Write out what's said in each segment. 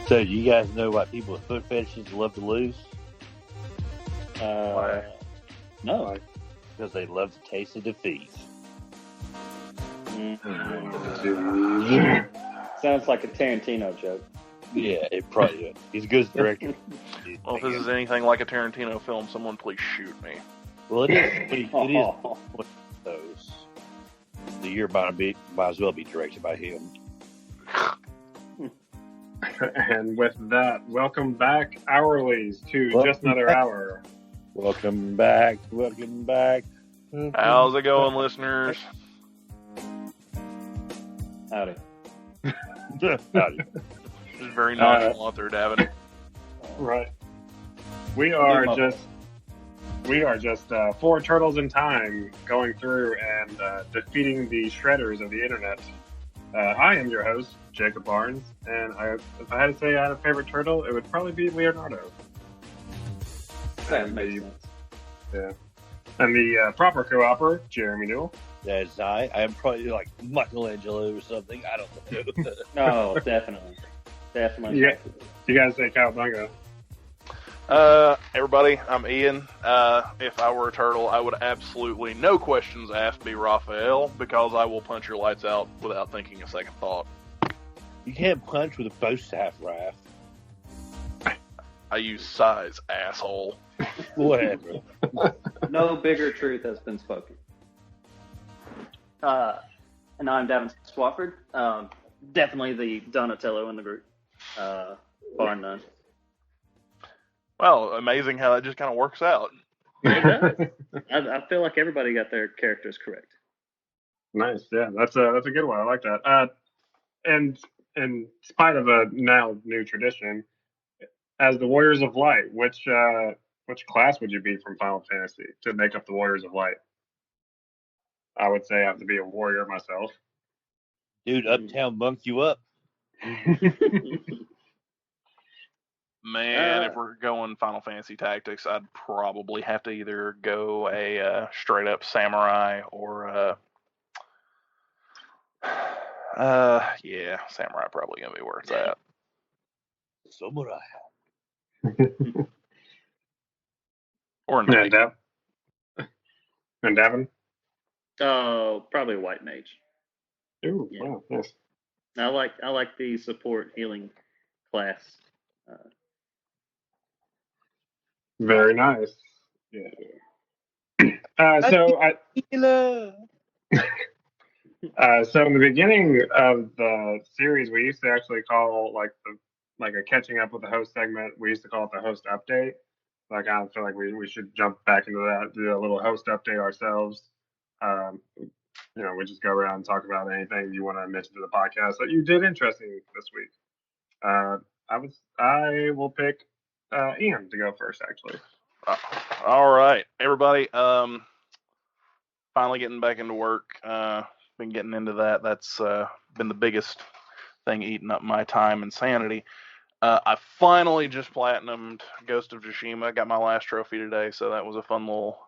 So, you guys know why people with foot fetishes love to lose? No. Because they love the taste of defeat. Sounds like a Tarantino joke. Yeah, it probably is. He's a good director. Well, if this is anything like a Tarantino film, someone please shoot me. Well, it is. It is one of those. The year might as well be directed by him. And with that, welcome back, hourlies, to Just Another Hour. Welcome back. Welcome back. How's it going, listeners? Howdy. Howdy. This is very nonchalant there, Davin. Right. We are just four turtles in time going through and defeating the shredders of the internet. I am your host, Jacob Barnes, and if I had to say I had a favorite turtle, it would probably be Leonardo. That makes sense. Yeah. And the proper co-operator, Jeremy Newell. That's I am probably like Michelangelo or something. I don't know. No, definitely. Definitely. You guys say Cowabunga. Everybody, I'm Ian. If I were a turtle, I would absolutely, no questions asked, be Raphael, because I will punch your lights out without thinking a second thought. You can't punch with a bow staff, Raph. I use size, asshole. Whatever. No bigger truth has been spoken. And I'm Davin Swafford. Definitely the Donatello in the group. Bar none. Well, amazing how that just kind of works out. It does. I feel like everybody got their characters correct. Nice, yeah, that's a good one. I like that. And in spite of a now new tradition, as the Warriors of Light, which class would you be from Final Fantasy to make up the Warriors of Light? I would say I have to be a warrior myself. Dude, Uptown bunked you up. Man, if we're going Final Fantasy Tactics, I'd probably have to either go a straight up samurai or yeah, samurai probably gonna be where it's at. Samurai. Or knight. And Davin? Oh, probably a white mage. Ooh, Yeah. wow, yes. I like the support healing class. Very nice. Yeah. So in the beginning of the series, we used to actually call like a catching up with the host segment. We used to call it the host update. Like, I feel like we should jump back into that, do a little host update ourselves. We just go around and talk about anything you want to mention to the podcast that you did interesting this week. I will pick Ian to go first, actually. All right, everybody. Finally getting back into work. Been getting into that. That's been the biggest thing eating up my time and sanity. I finally just platinumed Ghost of Tsushima. Got my last trophy today, so that was a fun little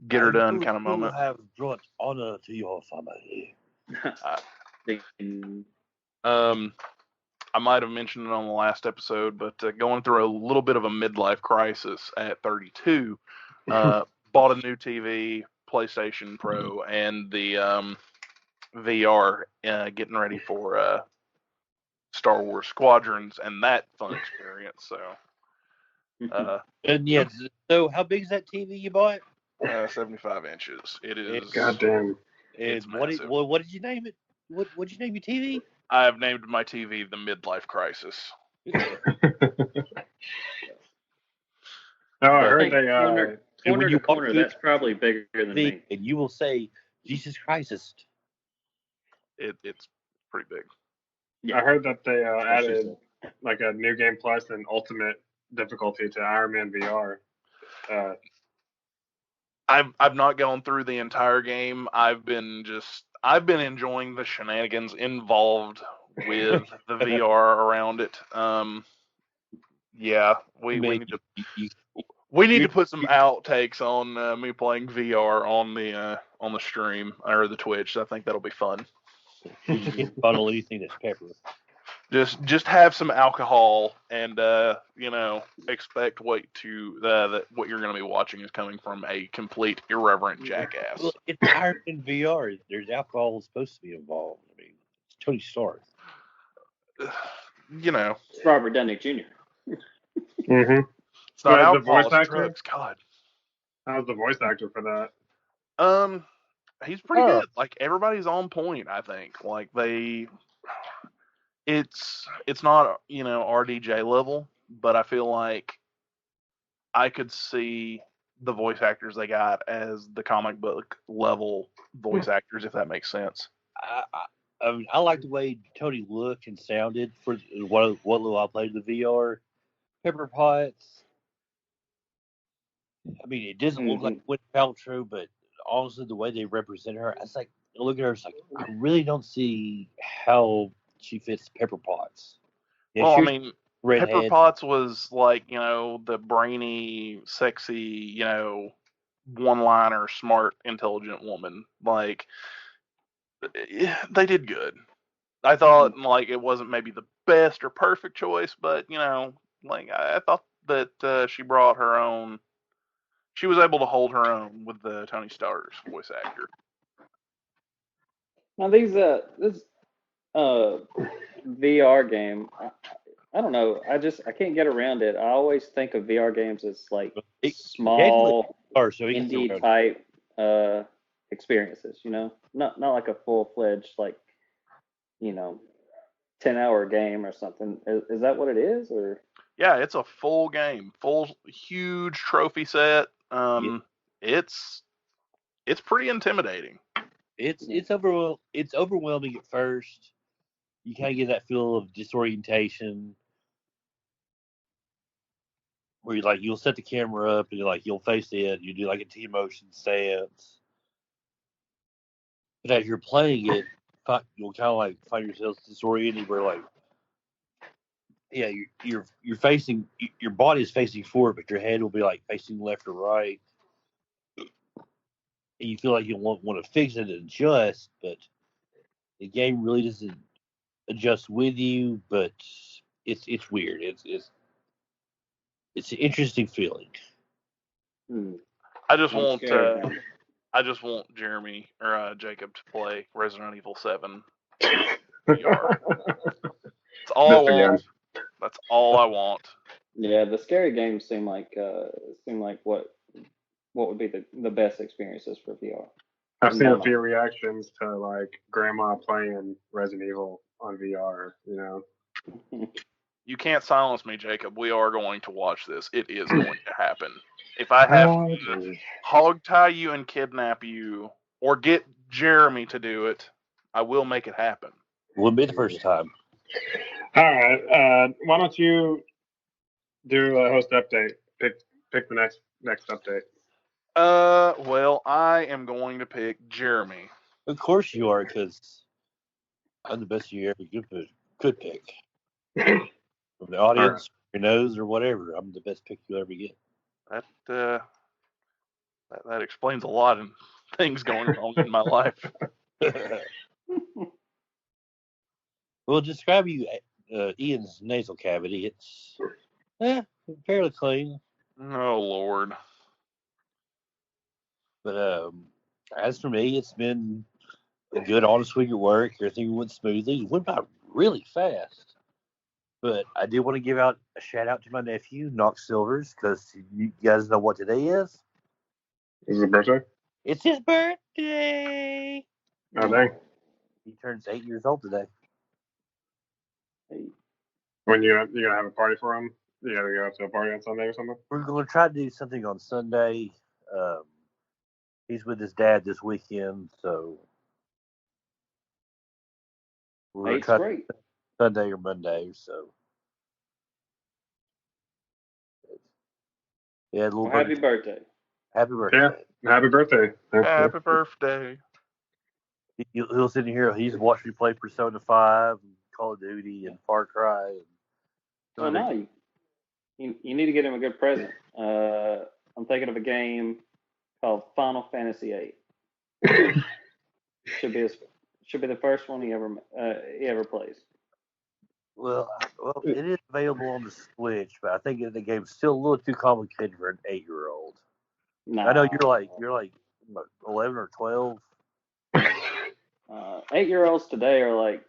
get her done kind of moment. You have brought honor to your family. I might have mentioned it on the last episode, but going through a little bit of a midlife crisis at 32, bought a new TV, PlayStation Pro, and the VR, getting ready for Star Wars Squadrons, and that fun experience. So, and yeah, so how big is that TV you bought? 75 inches. It is. Goddamn. It's massive. What did you name it? What did you name your TV? I have named my TV the Midlife Crisis. Oh, I heard they corner to corner. That's probably bigger than me. And you will say, Jesus Christ. It's pretty big. Yeah. I heard that they added like a new game plus and ultimate difficulty to Iron Man VR. I've not gone through the entire game. I've been enjoying the shenanigans involved with the VR around it. Yeah, we need to put some outtakes on me playing VR on the stream or the Twitch. I think that'll be fun. You just get funnel anything that's pepper. Just have some alcohol and expect what you're going to be watching is coming from a complete irreverent jackass. Well, it's Iron in VR. There's alcohol supposed to be involved. I mean, it's Tony Stark. It's Robert Downey Jr. Mm-hmm. It's not The alcohol, voice it's actor? drugs. God. How's the voice actor for that? He's pretty good. Like everybody's on point, I think. Like it's not RDJ level, but I feel like I could see the voice actors they got as the comic book level voice actors, if that makes sense. I mean, I like the way Tony looked and sounded for what little I played the VR. Pepper Potts. I mean, it doesn't look like Gwyneth Paltrow, but honestly, the way they represent her, it's like look at her. It's like I really don't see how she fits Pepper Potts. Yeah, well, I mean, redhead. Pepper Potts was like the brainy, sexy, one-liner, smart, intelligent woman. Like they did good. I thought like it wasn't maybe the best or perfect choice, but like I thought that she brought her own. She was able to hold her own with the Tony Stark's voice actor. Now this VR game, I don't know. I can't get around it. I always think of VR games as like small indie type experiences. Not like a full-fledged like 10-hour game or something. Is that what it is, or? Yeah, it's a full game, full huge trophy set. It's pretty intimidating. It's overwhelming at first. You kind of get that feel of disorientation, where you'll set the camera up and you'll face it. You do like a T-motion stance, but as you're playing it, you'll kind of find yourself disoriented, where you're facing, your body is facing forward, but your head will be facing left or right, and you feel like you want to fix it and adjust, but the game really doesn't adjust with you. But it's weird. It's an interesting feeling. I just want Jeremy or Jacob to play Resident Evil 7 VR. That's all I want. That's all I want. Yeah, the scary games seem like what would be the best experiences for VR. I've seen a few reactions to grandma playing Resident Evil on VR. You can't silence me, Jacob. We are going to watch this. It is going to happen. If I have to hog tie you and kidnap you, or get Jeremy to do it, I will make it happen. Wouldn't be the first time. All right. Why don't you do a host update? Pick the next update. Well, I am going to pick Jeremy. Of course you are, because I'm the best you ever could pick. From the audience, your nose, or whatever, I'm the best pick you'll ever get. That explains a lot of things going on in my life. Well, describe Ian's nasal cavity. It's fairly clean. Oh Lord! But as for me, it's been a good, honest week at work. Everything went smoothly. It went by really fast. But I did want to give out a shout out to my nephew, Knox Silvers, because you guys know what today is. Is it his birthday? It's his birthday. Oh dang! He turns 8 years old today. When you gonna have a party for him? You gotta go out to a party on Sunday or something? We're going to try to do something on Sunday. He's with his dad this weekend, so we're going to try great. Sunday or Monday. So yeah, Happy birthday! Happy birthday! Yeah, happy birthday! Happy birthday! He'll sit in here. He's watched me play Persona 5, and Call of Duty, and Far Cry. Well, no, you need to get him a good present. I'm thinking of a game called Final Fantasy VIII. Should be the first one he ever plays. Well, it is available on the Switch, but I think the game's still a little too complicated for an 8-year-old. No. I know you're like what, 11 or 12. 8-year-olds today are like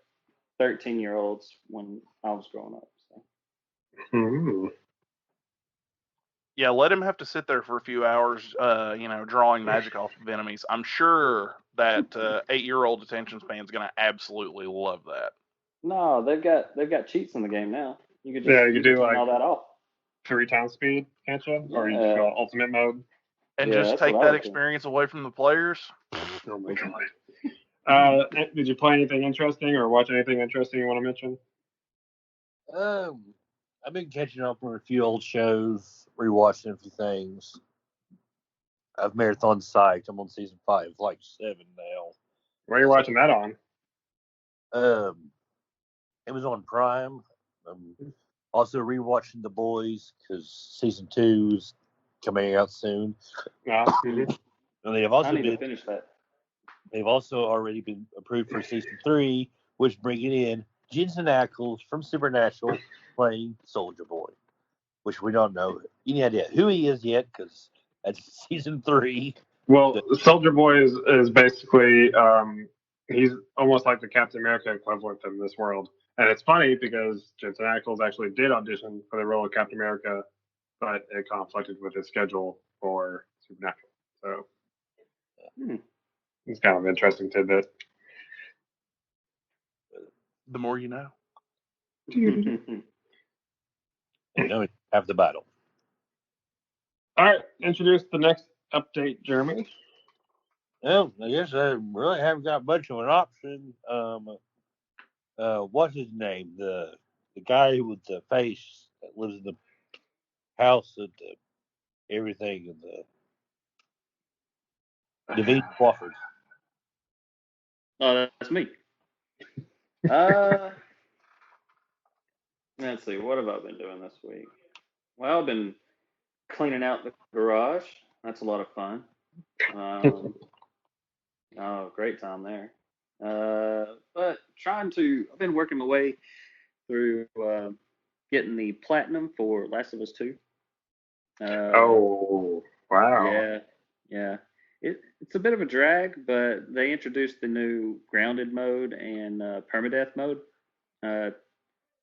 13-year-olds when I was growing up. So. Yeah, let him have to sit there for a few hours, drawing magic off of enemies. I'm sure that 8-year-old attention span is going to absolutely love that. No, they've got cheats in the game now. You could you could do turn like all that off. 3 times speed, can't you? Or you just go ultimate mode. And just take that experience away from the players. Oh my god. Did you play anything interesting or watch anything interesting you want to mention? I've been catching up on a few old shows, rewatching a few things. I've marathon Psyched. I'm on season 5, like 7 now. Where are you watching that on? Amazon Prime. Also rewatching The Boys because season 2 is coming out soon. Mm-hmm. And they have also to finish that. They've also already been approved for season 3, which bringing in Jensen Ackles from Supernatural playing Soldier Boy, which we don't know any idea who he is yet because that's season 3. Well, Soldier Boy is basically he's almost like the Captain America equivalent in this world. And it's funny because Jensen Ackles actually did audition for the role of Captain America, but it conflicted with his schedule for Supernatural. So it's kind of an interesting tidbit. The more you know. And now we have the battle. All right, introduce the next update, Jeremy. Well, I guess I really haven't got much of an option. What's his name? The guy with the face that lives in the house and everything and the Davin Wofford. Oh, that's me. Let's see. What have I been doing this week? Well, I've been cleaning out the garage. That's a lot of fun. Great time there. But I've been working my way through getting the platinum for Last of Us 2. Oh, wow. Yeah. It's a bit of a drag, but they introduced the new grounded mode and permadeath mode.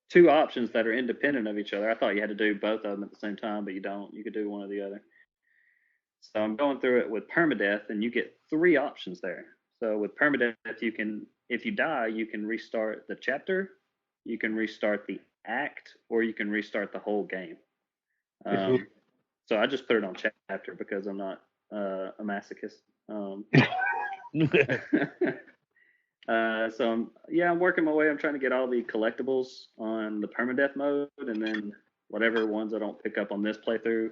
2 options that are independent of each other. I thought you had to do both of them at the same time, but you don't. You could do one or the other. So I'm going through it with permadeath, and you get 3 options there. So with permadeath, if you die, you can restart the chapter, you can restart the act, or you can restart the whole game. So I just put it on chapter because I'm not a masochist. So I'm working my way. I'm trying to get all the collectibles on the permadeath mode, and then whatever ones I don't pick up on this playthrough,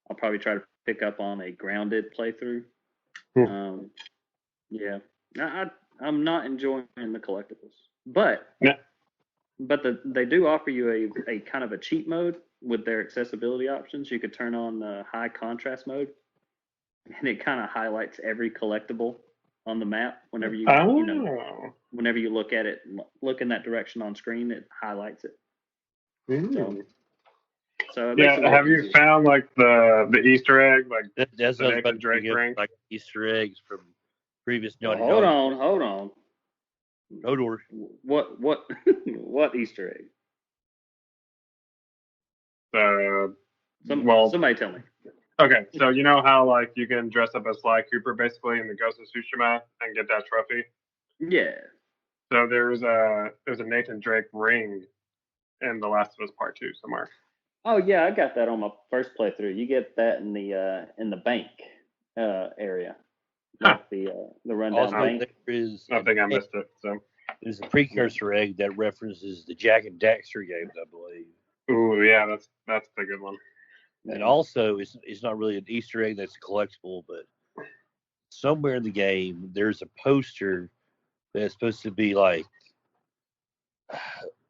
I'll probably try to pick up on a grounded playthrough. I'm not enjoying the collectibles, but they do offer you a kind of a cheat mode with their accessibility options. You could turn on the high contrast mode, and it kind of highlights every collectible on the map whenever you whenever you look at it, look in that direction on screen, it highlights it. So it makes it have easier. You found like the Easter egg, like that's the Nathan Drake ring, like Easter eggs from previous Naughty Dog? Hold on. No door. What what Easter egg? Somebody tell me. Okay, so you know how like you can dress up as Sly Cooper basically in the Ghost of Tsushima and get that trophy? Yeah. So there's a Nathan Drake ring in The Last of Us Part 2 somewhere. Oh yeah, I got that on my first playthrough. You get that in the bank area. Like the rundown bank. I think I missed it. So there's a precursor egg that references the Jack and Daxter games, I believe. Ooh, yeah, that's the good one. And also, it's not really an Easter egg that's collectible, but somewhere in the game, there's a poster that's supposed to be like,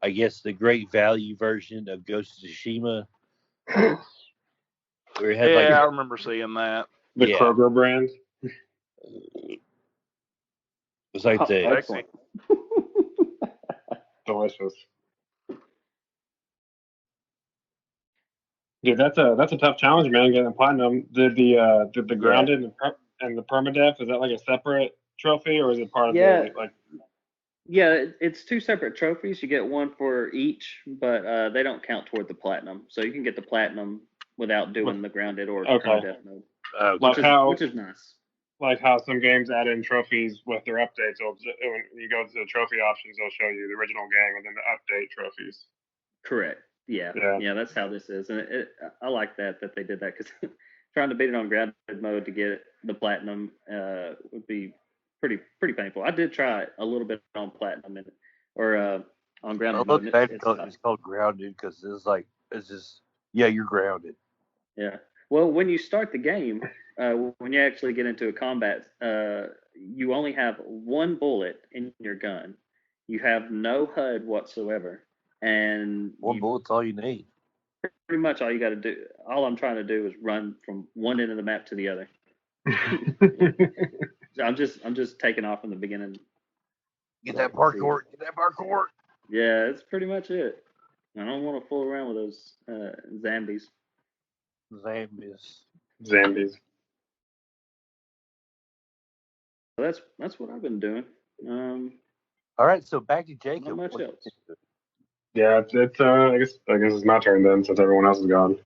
I guess, the great value version of Ghost of Tsushima. Where it had I remember seeing that. The Kroger brand. It's like excellent. Delicious. Yeah, that's a tough challenge, man. Getting platinum. Did the grounded and the permadeath, is that like a separate trophy, or is it part of the like? Yeah, it's two separate trophies. You get one for each, but they don't count toward the platinum. So you can get the platinum without doing the grounded or permadeath mode, which is nice. Like how some games add in trophies with their updates. So when you go to the trophy options, they'll show you the original game and then the update trophies. Correct. Yeah. That's how this is, and I like that they did that, because trying to beat it on grounded mode to get the platinum would be pretty painful. I did try a little bit on platinum or on grounded mode. It's called grounded because it's just you're grounded. Yeah. Well, when you start the game, when you actually get into a combat, you only have one bullet in your gun. You have no HUD whatsoever, and one bullet's all you need. Pretty much all you got to do. All I'm trying to do is run from one end of the map to the other. I'm just taking off from the beginning. Get that parkour. Yeah, it's pretty much it. I don't want to fool around with those zombies. Zombies. That's what I've been doing. All right, so back to Jacob. Not much else. Yeah, it's I guess it's my turn then, since everyone else is gone.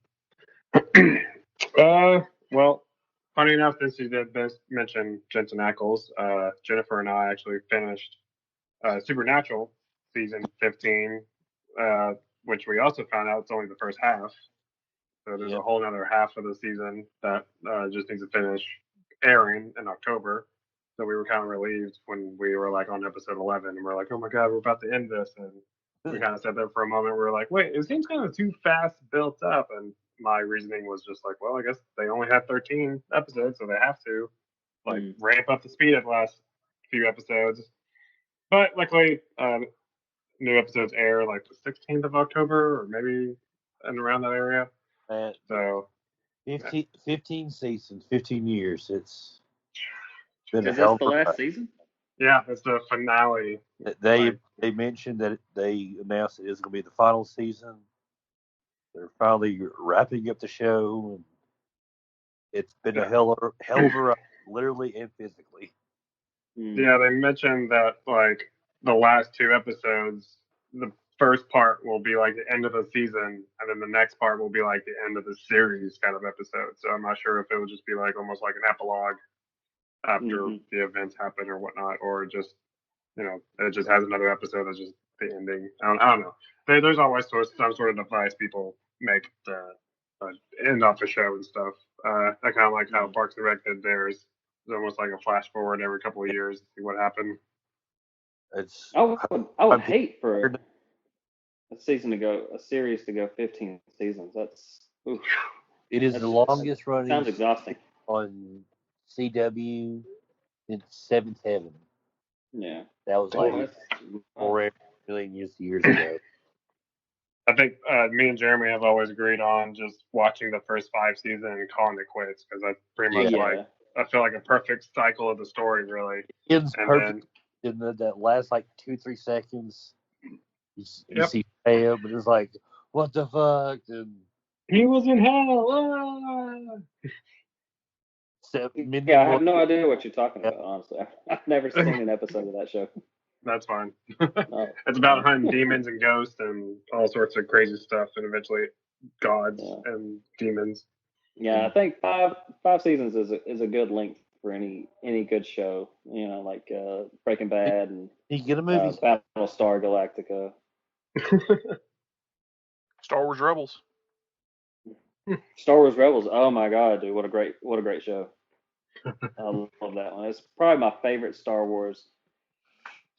Well, funny enough, since you did mention Jensen Ackles, Jennifer and I actually finished Supernatural season 15, which we also found out it's only the first half. So there's a whole other half of the season that just needs to finish airing in October. So we were kind of relieved when we were like on episode 11, and we're like, oh my God, we're about to end this. And we kind of sat there for a moment. We were like, wait, it seems kind of too fast built up. And my reasoning was just like, well, I guess they only have 13 episodes, so they have to ramp up the speed of the last few episodes. But luckily, new episodes air like the 16th of October, or maybe and around that area. So 15 seasons, 15 years. It's been Is this the last season? Yeah, it's the finale. They mentioned that they announced it is going to be the final season. They're finally wrapping up the show, and it's been a hell of a ride, literally and physically. Yeah, they mentioned that like the last two episodes, the first part will be like the end of the season, and then the next part will be like the end of the series kind of episode. So I'm not sure if it would just be like almost like an epilogue after the events happen or whatnot, or just it just has another episode that's just the ending. I don't know. There's always some sort of device people make to end off the show and stuff. I kind of like how Parks and Rec did theirs. It's almost like a flash forward every couple of years to see what happened. I would hate for a series to go 15 seasons. It is the longest running. Sounds exhausting. On CW since Seventh Heaven. Yeah, that was like 4 million years ago. I think me and Jeremy have always agreed on just watching the first 5 seasons and calling it quits, because that's pretty much like I feel like a perfect cycle of the story, really. It's perfect. In that last like 2-3 seconds, you see Pam, but it's like, what the fuck? And he was in hell. I have no idea what you're talking about, honestly. I've never seen an episode of that show. That's fine. It's about hunting demons and ghosts and all sorts of crazy stuff, and eventually gods and demons. Yeah, I think five seasons is a good length for any good show. Like Breaking Bad and Battlestar Galactica. Star Wars Rebels. Star Wars Rebels. Oh my God, dude! What a great show. I love that one. It's probably my favorite Star Wars.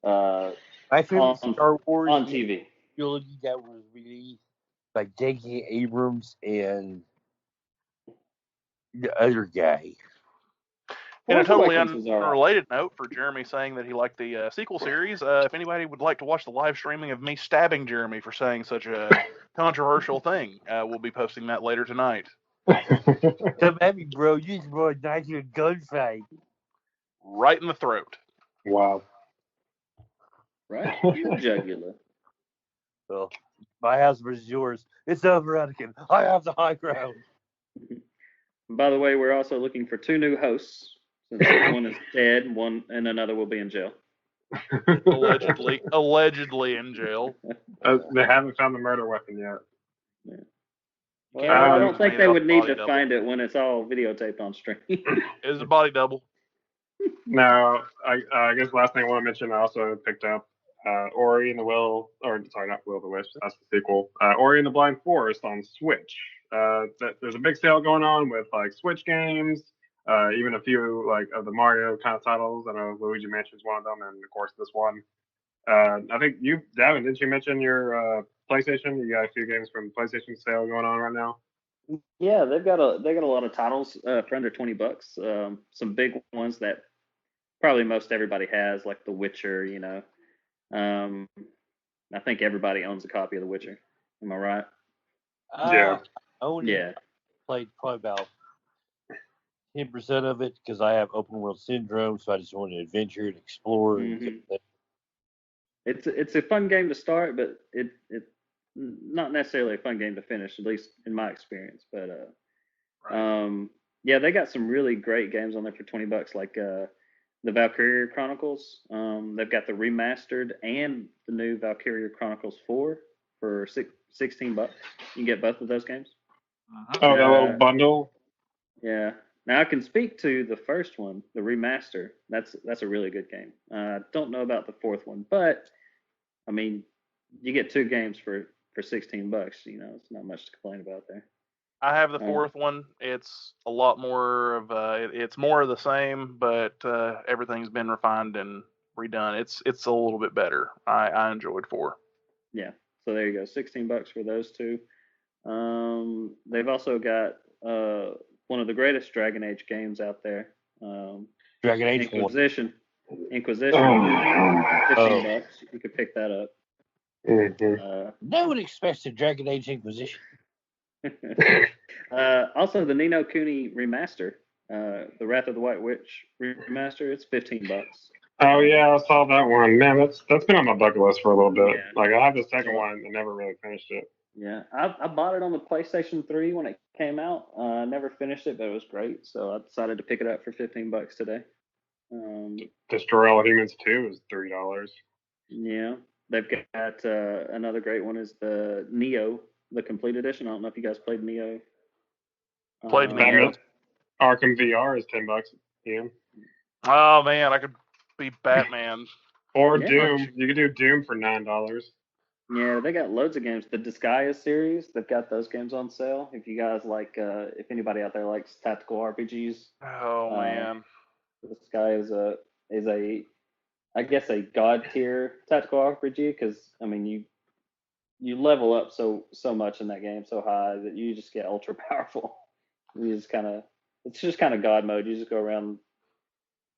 My favorite Star Wars on TV. Trilogy that was released by J.J. Abrams and the other guy. In a totally unrelated note, for Jeremy saying that he liked the sequel series, if anybody would like to watch the live streaming of me stabbing Jeremy for saying such a controversial thing, we'll be posting that later tonight. Come at me, bro. You just brought a knife to a gunfight. Right in the throat. Wow. Right in the jugular. Well, My house versus yours. It's over, Anakin. I have the high ground. By the way, we're also looking for 2 new hosts, since one is dead, and another will be in jail. Allegedly in jail. They haven't found the murder weapon yet. Yeah. Well, I don't think they would need to find it when it's all videotaped on stream. Is a body double. Now, I guess last thing I want to mention, I also picked up Ori and the Will, or sorry, not Will of the Wisps, that's the sequel. Ori and the Blind Forest on Switch. There's a big sale going on with like Switch games, even a few like of the Mario kind of titles. I know Luigi Mansion's one of them, and of course this one. I think you, Davin, didn't you mention your PlayStation? You got a few games from PlayStation sale going on right now. Yeah, they got a lot of titles for under $20. Some big ones that probably most everybody has, like The Witcher. I think everybody owns a copy of The Witcher. Am I right? Yeah. Yeah. Played probably about 10% of it because I have open world syndrome, so I just want to adventure and explore. Mm-hmm. It's a fun game to start, but it's not necessarily a fun game to finish, at least in my experience. But yeah, they got some really great games on there for $20, like the Valkyria Chronicles. They've got the remastered and the new Valkyria Chronicles 4 for $16. You can get both of those games. Oh, that little bundle. Yeah. Now I can speak to the first one, the remaster. That's a really good game. Don't know about the fourth one, but I mean, you get 2 games for $16. It's not much to complain about there. I have the fourth one. It's a lot more of it's more of the same, but everything's been refined and redone. It's a little bit better. I enjoyed 4. Yeah. So there you go, $16 for those 2. They've also got one of the greatest Dragon Age games out there. Dragon Age Inquisition. $15. You could pick that up. Mm-hmm. No one expects a Dragon Age Inquisition. Also, the Ni no Kuni remaster, the Wrath of the White Witch remaster, it's $15. Oh yeah, I saw that one. Man, that's been on my bucket list for a little bit. Yeah. Like I have the second one and never really finished it. Yeah, I bought it on the PlayStation 3 when it came out. I never finished it, but it was great, so I decided to pick it up for $15 today. Destroy All Humans 2 is $3. Yeah, they've got another great one is the Neo, the complete edition. I don't know if you guys played Neo. Played Neo. Arkham VR is $10. Yeah. Oh man, I could be Batman. Or Doom. You could do Doom for $9. Yeah, they got loads of games. The Disgaea series, they've got those games on sale. If you guys like, if anybody out there likes tactical RPGs. Oh man. Disgaea is a I guess a god tier tactical RPG, because I mean you level up so much in that game, so high that you just get ultra powerful. It's just kind of god mode. You just go around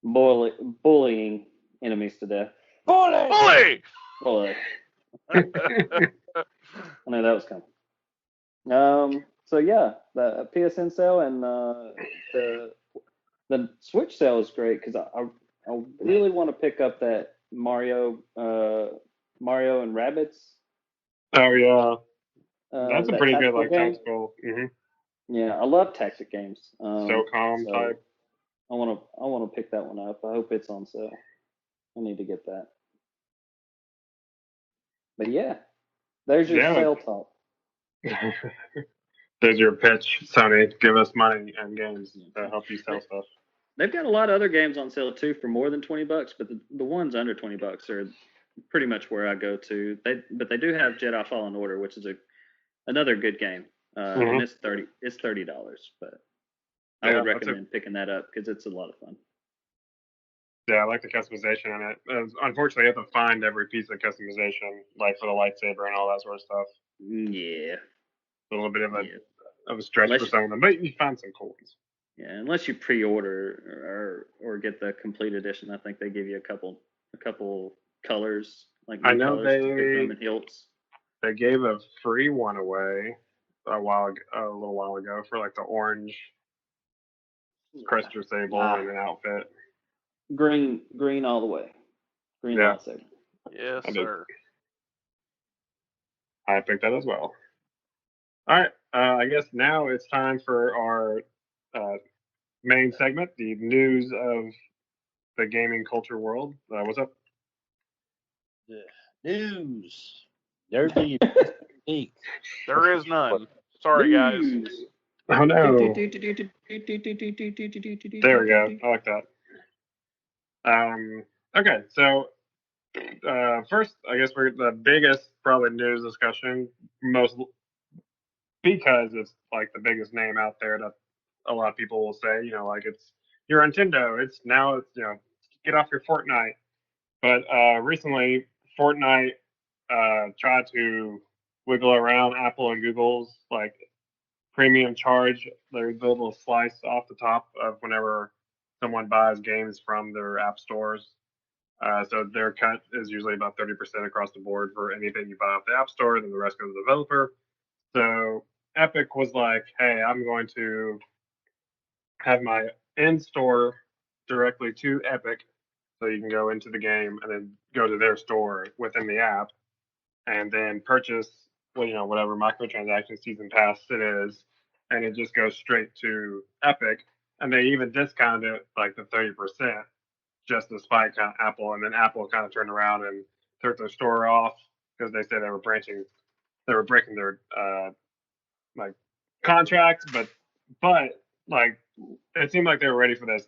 bullying enemies to death. Bully! I know that was coming. So yeah, the PSN sale and the Switch sale is great because I really want to pick up that Mario and Rabbids. Oh yeah, that's a pretty good game. tactical. Mm-hmm. Yeah, I love tactic games. SOCOM type. I want to pick that one up. I hope it's on sale. I need to get that. But yeah, there's your sale talk. There's your pitch, Sony. Give us money and games to help you sell stuff. They've got a lot of other games on sale too for more than $20, but the ones under $20 are pretty much where I go to. But they do have Jedi Fallen Order, which is another good game, and it's $30. But I would recommend picking that up because it's a lot of fun. Yeah, I like the customization in it. Unfortunately, you have to find every piece of customization, like for the lightsaber and all that sort of stuff. Yeah, a little bit of a stretch for some of them, but you find some cool ones. Yeah, unless you pre-order or get the complete edition, I think they give you a couple colors, like I know colors to hilts. They gave a free one away a little while ago for like the orange Crester Sable and an outfit. Green all the way. Green lightsaber. Yes, sir. I picked that as well. All right, I guess now it's time for our main segment, the news of the gaming culture world. What's up? The news. There's the week. There is none. Sorry, guys. Oh no. There we go. I like that. Okay, so first, I guess we're the biggest probably news discussion, most because it's like the biggest name out there that a lot of people will say, like it's your Nintendo. It's get off your Fortnite. But recently, Fortnite tried to wiggle around Apple and Google's like premium charge. There's a little slice off the top of whenever someone buys games from their app stores. So their cut is usually about 30% across the board for anything you buy off the app store, then the rest goes to the developer. So Epic was like, hey, I'm going to have my in-store directly to Epic, so you can go into the game and then go to their store within the app and then purchase whatever microtransaction season pass it is, and it just goes straight to Epic. And they even discounted it like the 30% just to spite kind of Apple. And then Apple kind of turned around and took their store off because they said they were breaking their like contract, but like it seemed like they were ready for this.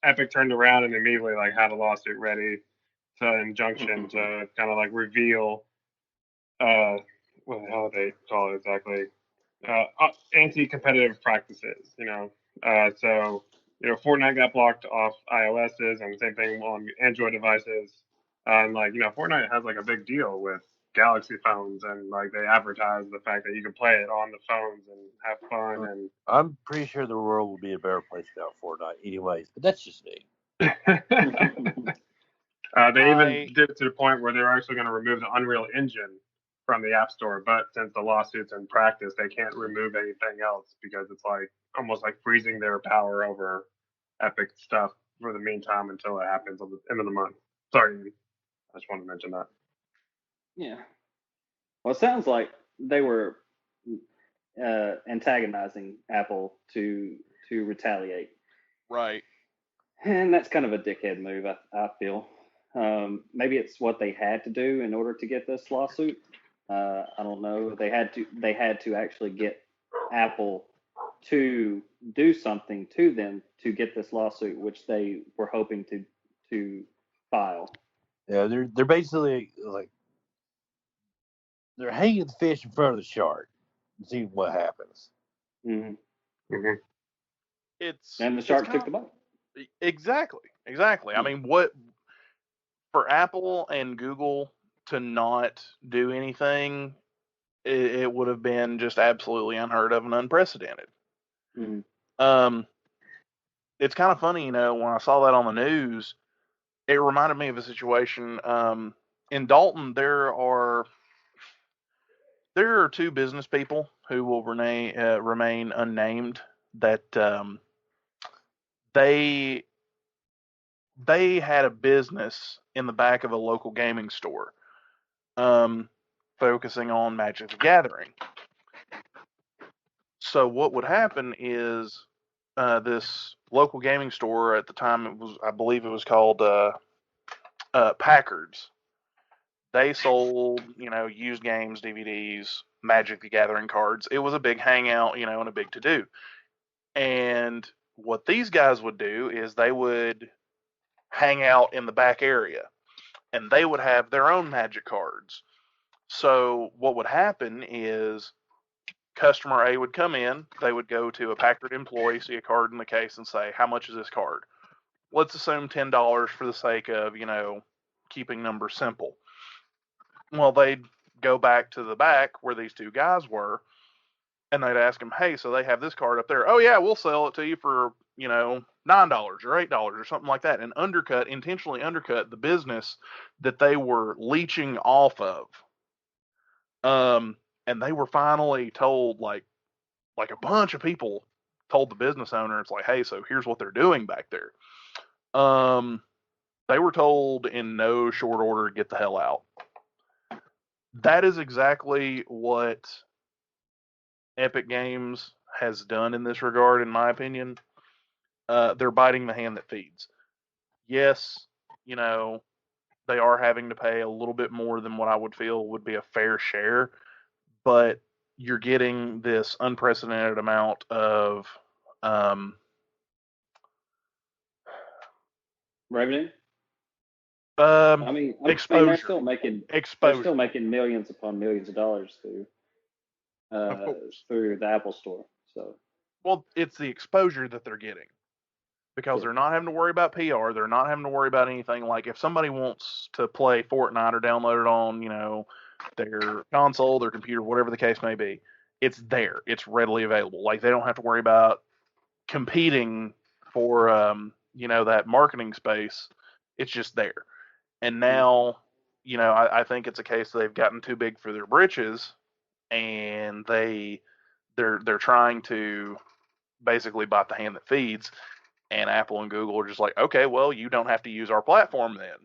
Epic turned around and immediately like had a lawsuit ready to injunction to kind of like reveal what the hell they call it exactly, anti-competitive practices. So Fortnite got blocked off iOS's and same thing on Android devices. And like Fortnite has like a big deal with Galaxy phones, and like they advertise the fact that you can play it on the phones and have fun. And I'm pretty sure the world will be a better place without Fortnite, anyways. But that's just me. They even did it to the point where they're actually going to remove the Unreal Engine from the App Store, but since the lawsuit's in practice, they can't remove anything else because it's like almost like freezing their power over Epic stuff for the meantime until it happens at the end of the month. Sorry, I just wanted to mention that. Yeah. Well, it sounds like they were antagonizing Apple to retaliate. Right. And that's kind of a dickhead move, I feel. Maybe it's what they had to do in order to get this lawsuit. I don't know. They had to actually get Apple to do something to them to get this lawsuit, which they were hoping to file. Yeah, they're basically like they're hanging the fish in front of the shark and seeing what happens. Mm-hmm. Mm-hmm. And the shark took the bite. Exactly. I mean, what for Apple and Google to not do anything, it would have been just absolutely unheard of and unprecedented. Mm-hmm. It's kind of funny, when I saw that on the news, it reminded me of a situation. In Dalton, there are two business people who will remain unnamed that they had a business in the back of a local gaming store, focusing on Magic the Gathering. So what would happen is this local gaming store at the time, I believe it was called Packard's. They sold, used games, DVDs, Magic the Gathering cards. It was a big hangout, and a big to-do. And what these guys would do is they would hang out in the back area, and they would have their own Magic cards. So what would happen is customer A would come in, they would go to a Packard employee, see a card in the case, and say, how much is this card? Let's assume $10 for the sake of, keeping numbers simple. Well, they'd go back to the back where these two guys were, and they'd ask them, hey, so they have this card up there. Oh, yeah, we'll sell it to you for, $9 or $8 or something like that, and intentionally undercut the business that they were leeching off of. And they were finally told, like a bunch of people told the business owner, it's like, hey, so here's what they're doing back there. They were told in no short order to get the hell out. That is exactly what Epic Games has done in this regard, in my opinion. They're biting the hand that feeds. Yes, you know, they are having to pay a little bit more than what I would feel would be a fair share, but you're getting this unprecedented amount of um, revenue. exposure. They're still making millions upon millions of dollars through the Apple Store. So, well, it's the exposure that they're getting because sure. they're not having to worry about PR. They're not having to worry about anything. Like if somebody wants to play Fortnite or download it on, their console, their computer, whatever the case may be, it's there. It's readily available. Like they don't have to worry about competing for, that marketing space. It's just there. And now, I think it's a case they've gotten too big for their britches, and they're trying to basically bite the hand that feeds. And Apple and Google are just like, okay, well, you don't have to use our platform then.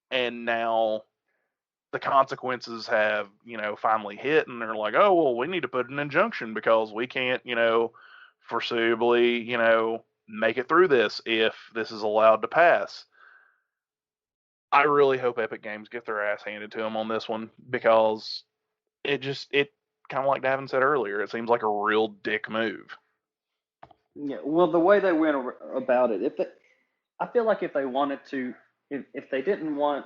And now the consequences have, finally hit, and they're like, oh, well, we need to put an injunction because we can't, foreseeably, make it through this if this is allowed to pass. I really hope Epic Games get their ass handed to them on this one because it kind of like Davin said earlier, it seems like a real dick move. Yeah, well, the way they went about it, I feel like if they wanted to, if they didn't want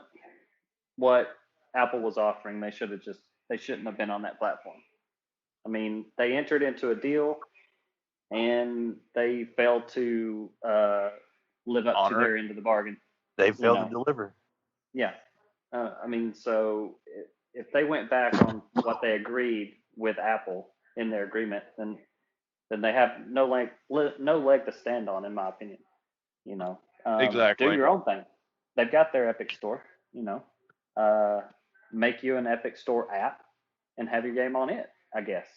what Apple was offering, they shouldn't have been on that platform. I mean, they entered into a deal and they failed to live up to their end of the bargain. They failed to deliver. Yeah. So if they went back on what they agreed with Apple in their agreement, then they have no leg to stand on, in my opinion. Exactly. Do your own thing. They've got their Epic Store. Make you an Epic Store app and have your game on it. I guess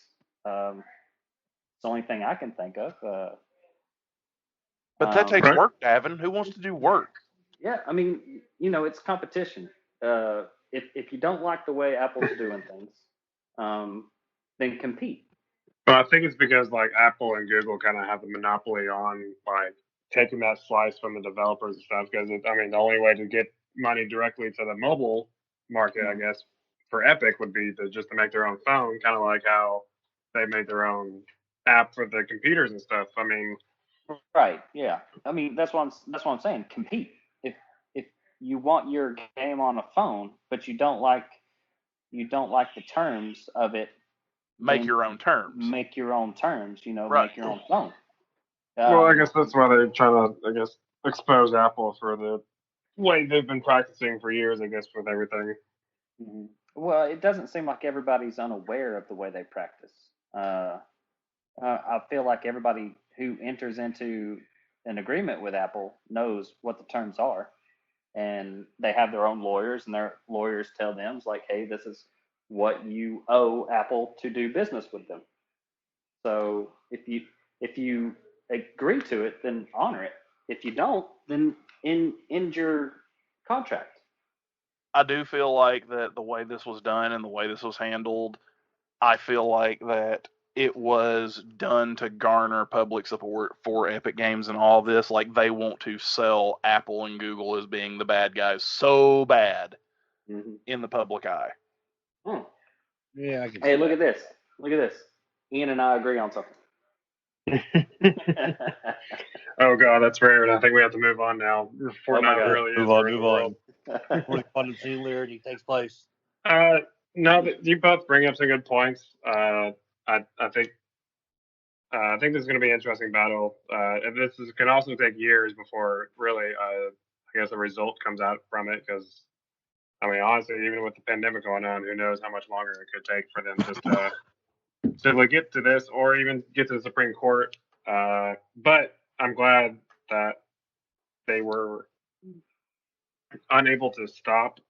it's the only thing I can think of. But that takes work, Davin. Who wants to do work? Yeah, it's competition. If you don't like the way Apple's doing things, then compete. Well, I think it's because like Apple and Google kind of have a monopoly on like taking that slice from the developers and stuff. Because the only way to get money directly to the mobile market, I guess, for Epic would be to make their own phone, kind of like how they made their own app for the computers and stuff. Right? Yeah. That's what I'm saying. Compete. If you want your game on a phone, but you don't like the terms of it, make your own terms. Make your own terms. Right. Make your own phone. Well, I guess that's why they're trying to, expose Apple for the way they've been practicing for years, I guess, with everything. Mm-hmm. Well, it doesn't seem like everybody's unaware of the way they practice. I feel like everybody who enters into an agreement with Apple knows what the terms are, and they have their own lawyers, and their lawyers tell them, like, hey, this is what you owe Apple to do business with them. So if you agree to it, then honor it. If you don't, then end your contract. I do feel like that the way this was done and the way this was handled, I feel like that it was done to garner public support for Epic Games and all this. Like they want to sell Apple and Google as being the bad guys so bad in the public eye. Hmm. Yeah, I can Hey, look at this. Look at this. Ian and I agree on something. Oh God, that's rare, and I think we have to move on now. Fortnite really is move on. Where quantum singularity takes place. No, but you both bring up some good points. I think this is going to be an interesting battle. And can also take years before really, I guess, a result comes out from it. Because honestly, even with the pandemic going on, who knows how much longer it could take for them just to simply get to this, or even get to the Supreme Court. But I'm glad that they were unable to stop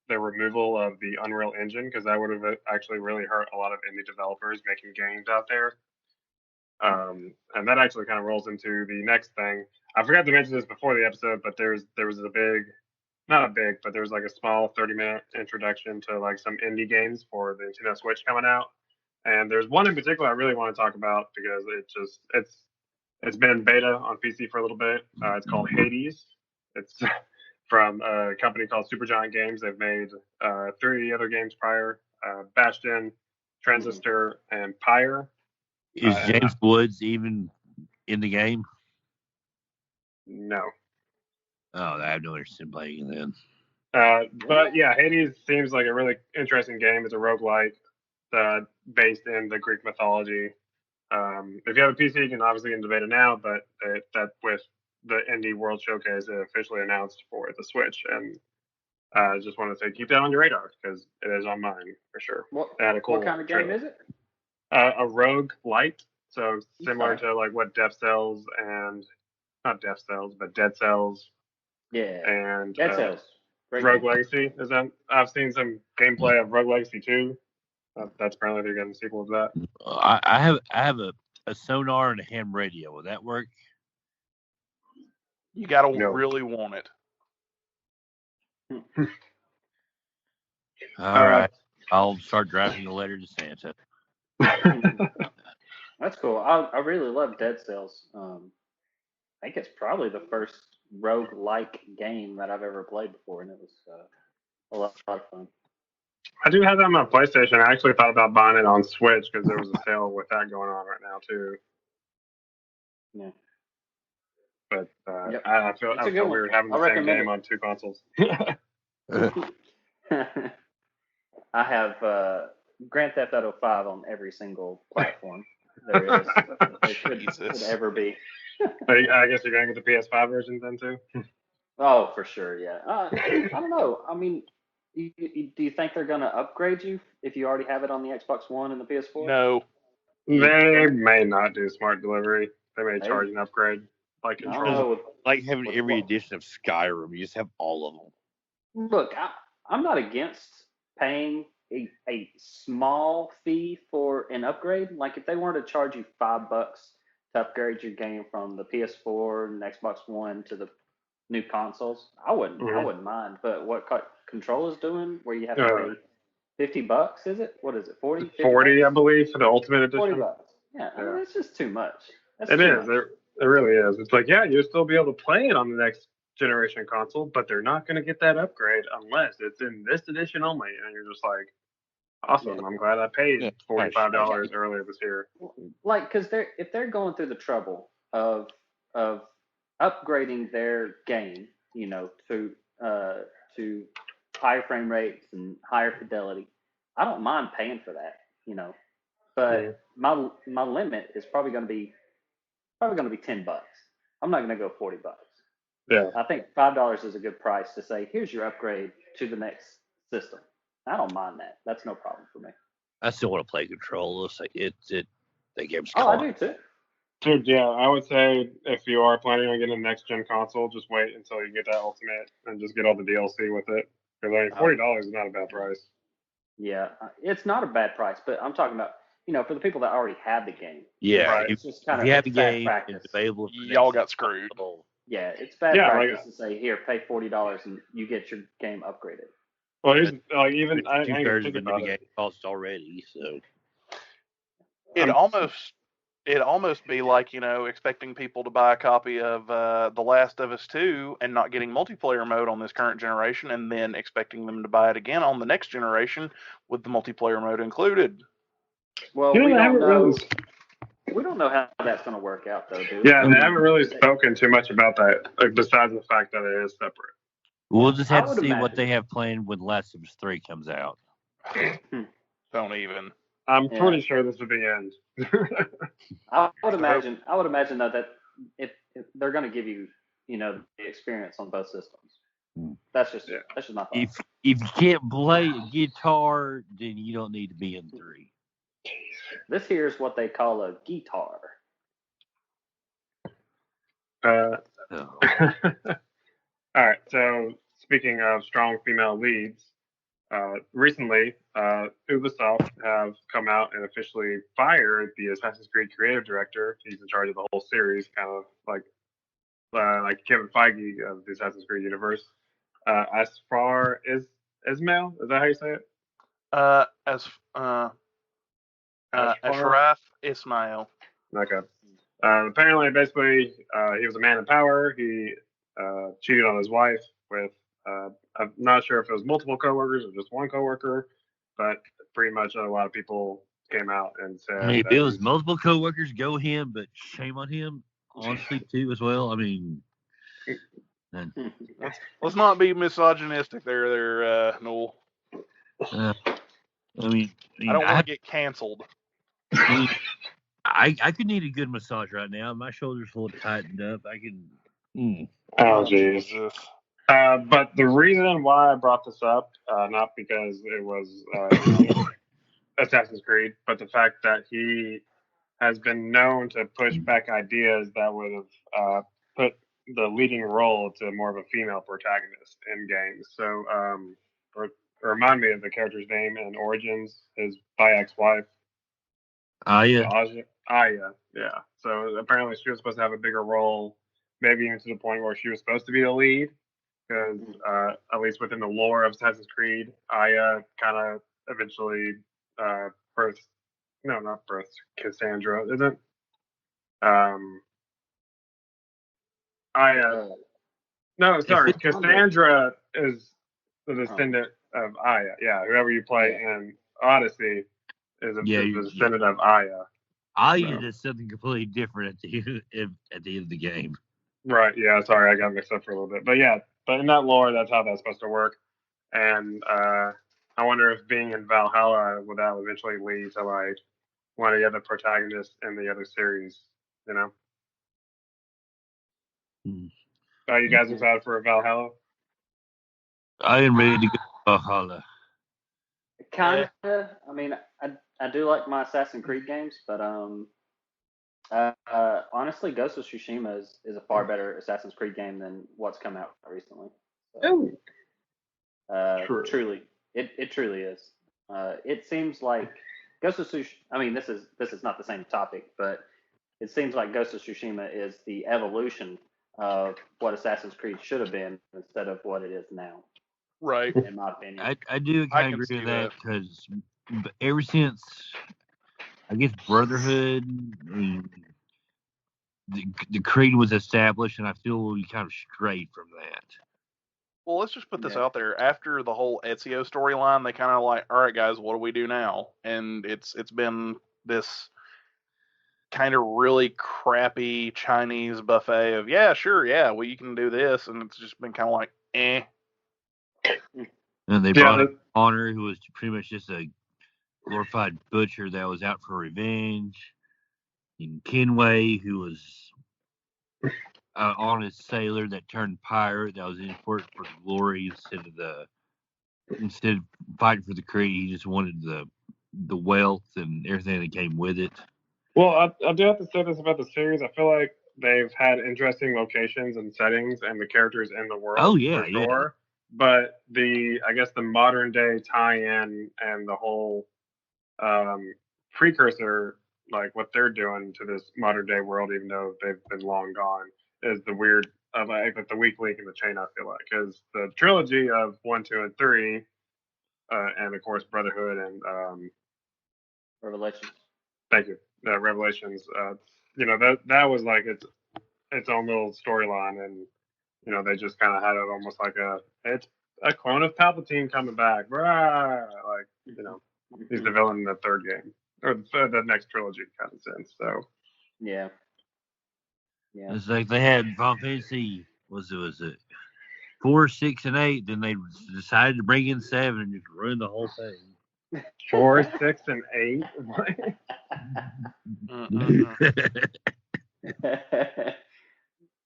the removal of the Unreal Engine, because that would have actually really hurt a lot of indie developers making games out there. And that actually kind of rolls into the next thing. I forgot to mention this before the episode, but there was a big not a big, but there was like a small 30-minute introduction to like some indie games for the Nintendo Switch coming out. And there's one in particular I really want to talk about because it's been in beta on PC for a little bit. It's called Hades. It's from a company called Supergiant Games. They've made 3 other games prior: Bastion, Transistor, and Pyre. Is James Woods even in the game? No. Oh, I have no interest in playing it then. But yeah, Hades seems like a really interesting game. It's a roguelike based in the Greek mythology. If you have a PC, you can obviously get into beta now, but that with the Indie World Showcase, it officially announced for the Switch, and I just want to say keep that on your radar because it is on mine for sure. What Cool kind of game is it? A rogue light, so similar to like what Dead Cells, but Dead Cells. Yeah. And Dead Cells. Rogue Legacy is that? I've seen some gameplay of Rogue Legacy 2. That's apparently they're getting a sequel to that. I have a sonar and a ham radio. Will that work? You gotta really want it. All right. I'll start drafting a letter to Santa. That's cool. I really love Dead Cells. I think it's probably the first rogue-like game that I've ever played before, and it was a lot of fun. I do have that on my PlayStation. I actually thought about buying it on Switch because there was a sale with that going on right now too. Yeah. But I feel weird having the same game on 2 consoles. I have Grand Theft Auto 5 on every single platform there is. There could ever be. I guess you're going to get the PS5 version then too? Oh, for sure, yeah. I don't know. I mean, do you think they're going to upgrade you if you already have it on the Xbox One and the PS4? No. They may not do smart delivery. They may charge an upgrade. Like controls. Like having every edition of Skyrim. You just have all of them. Look, I'm not against paying a small fee for an upgrade. Like if they wanted to charge you $5 to upgrade your game from the PS4 and Xbox One to the new consoles, I wouldn't mind. But what Control is doing, where you have to pay $50, is it? What is it? 40? 40, I believe, for the Ultimate Edition. $40. Yeah, I mean, it's just too much. It is. It really is. It's like, yeah, you'll still be able to play it on the next generation console, but they're not going to get that upgrade unless it's in this edition only. And you're just like, awesome. I'm glad I paid $45 earlier this year. Like, because if they're going through the trouble of upgrading their game, you know, to higher frame rates and higher fidelity, I don't mind paying for that, you know. But my limit is probably going to be $10. I'm not going to go $40. Yeah. I think $5 is a good price to say, here's your upgrade to the next system. I don't mind that. That's no problem for me. I still want to play Control. It's like that game's I do too. Dude, yeah, I would say if you are planning on getting a next gen console, just wait until you get that Ultimate and just get all the DLC with it. Because I mean, $40 is not a bad price. Yeah, it's not a bad price, but I'm talking about, you know, for the people that already have the game. Yeah, right. It's just kind of you have the game, practice. it's available. Y'all got screwed. Yeah, it's bad practice to say, here, pay $40 and you get your game upgraded. Well, here's like even I think about the game cost already, so it almost be like, you know, expecting people to buy a copy of The Last of Us 2 and not getting multiplayer mode on this current generation, and then expecting them to buy it again on the next generation with the multiplayer mode included. Well, we don't know. We don't know how that's going to work out, though, dude. Yeah, they haven't really spoken too much about that, like, besides the fact that it is separate. We'll just have to see what they have planned when Last of Us 3 comes out. Don't even. I'm pretty sure this is the end. I would imagine though that if they're going to give you, you know, the experience on both systems. That's just my thought. If you can't play a guitar, then you don't need to be in 3. This here is what they call a guitar. All right. So speaking of strong female leads, recently Ubisoft have come out and officially fired the Assassin's Creed creative director. He's in charge of the whole series, kind of like Kevin Feige of the Assassin's Creed universe. Asfar Ismail. Is that how you say it? Asfar Ashraf Ismail. Okay. Apparently, basically, he was a man in power. He cheated on his wife with. I'm not sure if it was multiple coworkers or just one coworker, but pretty much a lot of people came out and said. I mean, if it was multiple coworkers, go him, but shame on him, honestly, too, as well. I mean, let's not be misogynistic there, Noel. I mean, I don't want to get canceled. I could need a good massage right now. My shoulders a little tightened up. I can. Oh, Jesus. But the reason why I brought this up, not because it was Assassin's Creed, but the fact that he has been known to push back ideas that would have put the leading role to more of a female protagonist in games. So, remind me of the character's name and origins. His by ex-wife. Aya. Aya, yeah. So apparently she was supposed to have a bigger role, maybe even to the point where she was supposed to be the lead, because at least within the lore of Assassin's Creed, Aya kind of eventually not births Cassandra, isn't? Aya. No, sorry. Cassandra is the descendant of Aya. Yeah, whoever you play in Odyssey is the descendant of Aya. Aya does something completely different at the end of the game. Right. Yeah. Sorry, I got mixed up for a little bit. But yeah, but in that lore, that's how that's supposed to work. And I wonder if being in Valhalla would that eventually lead to like one of the other protagonists in the other series. You know. Are you guys excited for Valhalla? I am ready to go to Valhalla. Kinda. I mean, I do like my Assassin's Creed games, but honestly, Ghost of Tsushima is a far better Assassin's Creed game than what's come out recently. So, truly, it truly is. It seems like Ghost of Tsushima. I mean, this is not the same topic, but it seems like Ghost of Tsushima is the evolution of what Assassin's Creed should have been instead of what it is now. Right. In my opinion. I do kind of agree with that because ever since, I guess, Brotherhood, the Creed was established, and I feel we kind of strayed from that. Well, let's just put this out there. After the whole Ezio storyline, they kind of like, all right, guys, what do we do now? And it's been this kind of really crappy Chinese buffet of, yeah, sure, yeah, well, you can do this. And it's just been kind of like, eh. And they brought in Honor, who was pretty much just a glorified butcher that was out for revenge. And Kenway, who was an honest sailor that turned pirate, that was in for glory instead of fighting for the Creed, he just wanted the wealth and everything that came with it. Well, I do have to say this about the series. I feel like they've had interesting locations and settings and the characters in the world. Oh yeah, for sure. Yeah. But I guess the modern day tie-in and the whole precursor, like what they're doing to this modern day world, even though they've been long gone, is the weird, like the weak link in the chain. I feel like because the trilogy of 1, 2, and 3, and of course Brotherhood and Revelations. Thank you. Revelations. That was like its own little storyline, and they just kind of had it almost like it's a clone of Palpatine coming back, like he's the villain in the third game or the next trilogy kind of sense. So yeah, it's like they had Final Fantasy. Was it 4, 6, and 8? Then they decided to bring in 7 and just ruin the whole thing. 4, 6, and 8.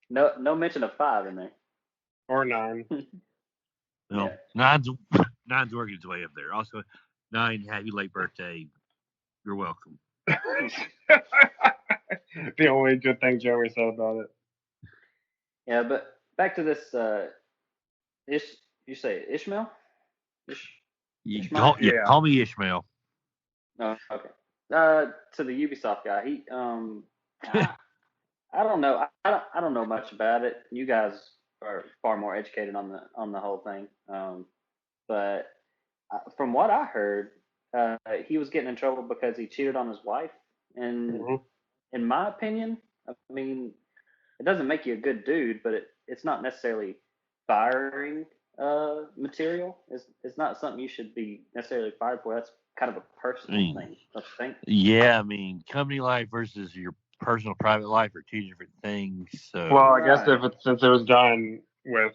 No mention of 5 in there. Or 9. No, yeah. 9's working its way up there. Also, 9, happy late birthday. You're welcome. The only good thing Joey said about it. Yeah, but back to this. You say Ishmael? Ishmael? Call me Ishmael. Oh, okay. To the Ubisoft guy, I don't know. I don't know much about it. You guys are far more educated on the whole thing. But from what I heard, he was getting in trouble because he cheated on his wife. And in my opinion, I mean, it doesn't make you a good dude, but it's not necessarily firing material. It's not something you should be necessarily fired for. That's kind of a personal thing, don't you think? Yeah, I mean, company life versus your personal private life are two different things. So, well, I guess since it was done with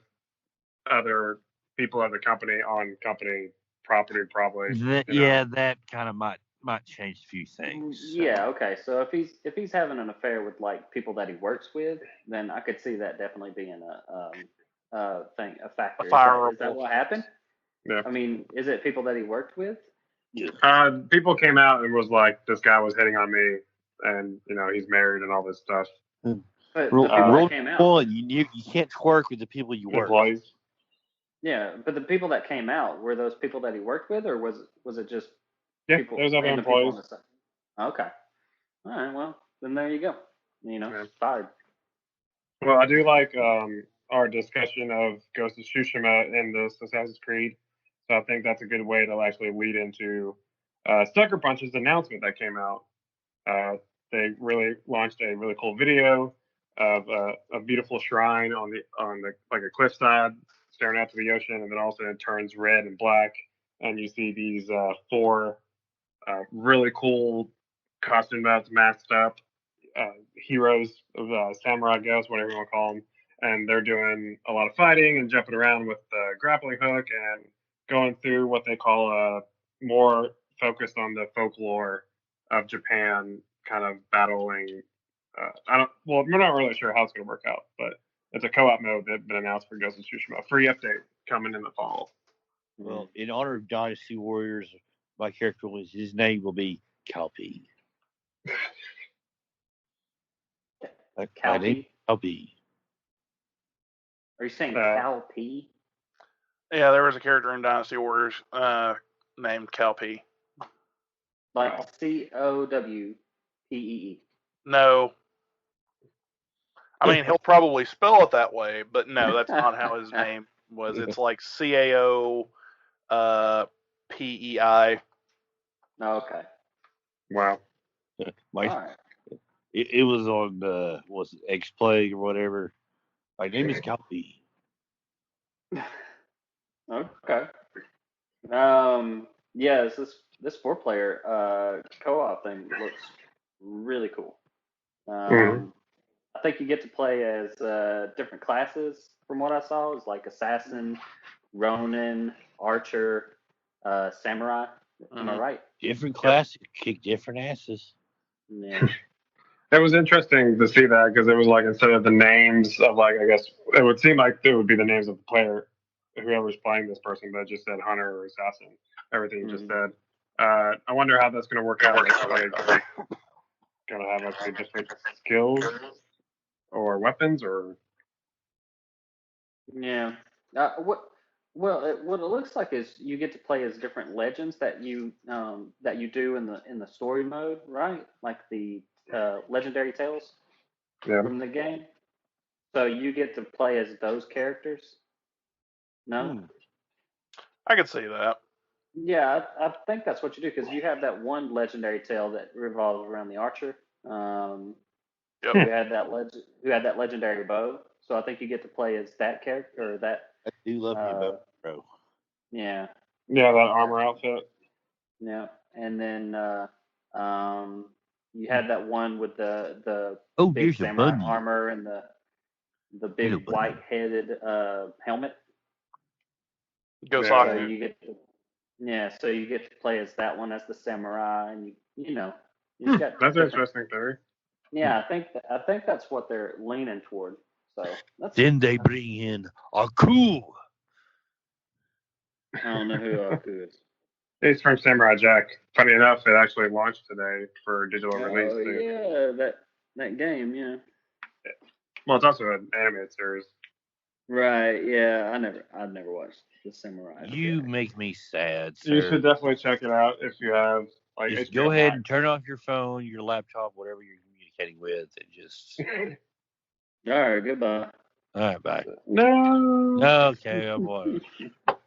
other people of the company on company property, probably. That kind of might change a few things. So. Yeah, okay. So if he's having an affair with like people that he works with, then I could see that definitely being a factor. Is that what happened? Yeah. I mean, is it people that he worked with? Yeah. People came out and was like, this guy was hitting on me, and he's married and all this stuff. But the people that came out, well, you can't twerk with the people you work with. Yeah, but the people that came out, were those people that he worked with, or was it just people? There's other employees. People on the side? Okay. All right. Well, then there you go. Fired. Well, I do like our discussion of Ghost of Tsushima in this Assassin's Creed. So I think that's a good way to actually lead into Sucker Punch's announcement that came out. They really launched a really cool video of a beautiful shrine on the like a cliffside staring out to the ocean, and then also it turns red and black, and you see these 4 really cool costume masked up heroes of samurai ghosts, whatever you want to call them, and they're doing a lot of fighting and jumping around with the grappling hook and going through what they call more focused on the folklore of Japan, kind of battling. We're not really sure how it's going to work out, but it's a co-op mode that's been announced for Ghost of Tsushima. A free update coming in the fall. Well, in honor of Dynasty Warriors, my character his name will be Calpy. Calpy? Calpy. Are you saying Calpy? Yeah, there was a character in Dynasty Warriors named Calpy. Like COWPEE. No. I mean, he'll probably spell it that way, but no, that's not how his name was. It's like CAO PEI. Okay. Wow. It was on was it X-Plague or whatever. My name is Calpy. Okay. Yeah, this 4-player co-op thing looks really cool. I think you get to play as different classes. From what I saw, it's like assassin, Ronin, archer, samurai. Am I right? Different classes kick different asses. Yeah. It was interesting to see that because it was like instead of the names of I guess it would seem like it would be the names of the player, whoever's playing this person, but it just said hunter or assassin. Everything you just said. I wonder how that's going to work out. Are they going to have different skills or weapons or? Yeah. What it looks like is you get to play as different legends that you do in the story mode, right? Like the legendary tales from the game. So you get to play as those characters. No. I could see that. Yeah, I think that's what you do because you have that one legendary tale that revolves around the archer. Who had that legendary bow. So I think you get to play as that character or that. I do love you, bow, bro. Yeah. Yeah, that armor outfit. Yeah, and then you had that one with the big samurai armor and the big white-headed helmet. Ghost so you get to play as that one as the samurai, and you just got that's an interesting theory. Yeah, I think that's what they're leaning toward. So then they bring in Aku. I don't know who Aku is. It's from Samurai Jack. Funny enough, it actually launched today for digital release. Oh yeah, that game, yeah. Well, it's also an animated series. Right. Yeah. I've never watched the Samurai. You make me sad, sir. You should definitely check it out if you have just go ahead and turn off your phone, your laptop, whatever you're communicating with, and just. All right. Goodbye. All right, bye. No. Okay, oh boy.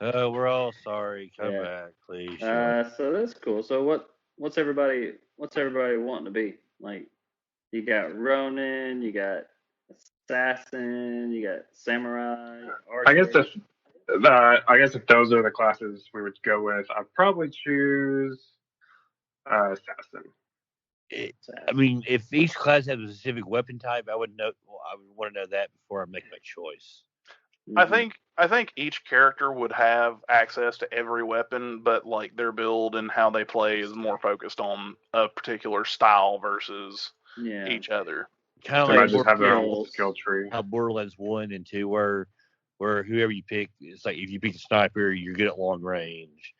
We're all sorry. Come back, please. So that's cool. So what's everybody wanting to be? Like, you got Ronin, you got assassin, you got samurai, archer. I guess if those are the classes we would go with, I'd probably choose assassin. I mean, if each class has a specific weapon type, I would know. Well, I would want to know that before I make my choice. Mm-hmm. I think each character would have access to every weapon, but like their build and how they play is more focused on a particular style versus each other. Kind of like like just have their own skill tree. How Borderlands 1 and 2 where whoever you pick, it's like if you pick a sniper, you're good at long range.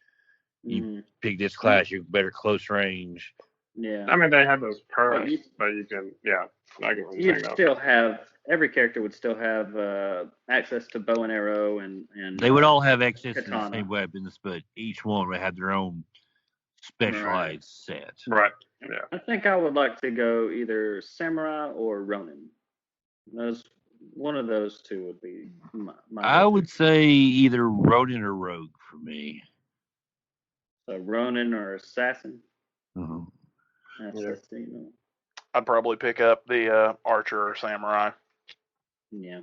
You pick this class, you're better close range. Yeah. I mean, they have those perks, but you can, I get what you're saying. Every character would still have access to bow and arrow and they would all have access katana. to the same weapons, but each one would have their own specialized set. Right. Yeah. I think I would like to go either samurai or Ronin. One of those two would be my I would say either Ronin or Rogue for me. So Ronin or assassin. Assassin. I'd probably pick up the archer or samurai. Yeah.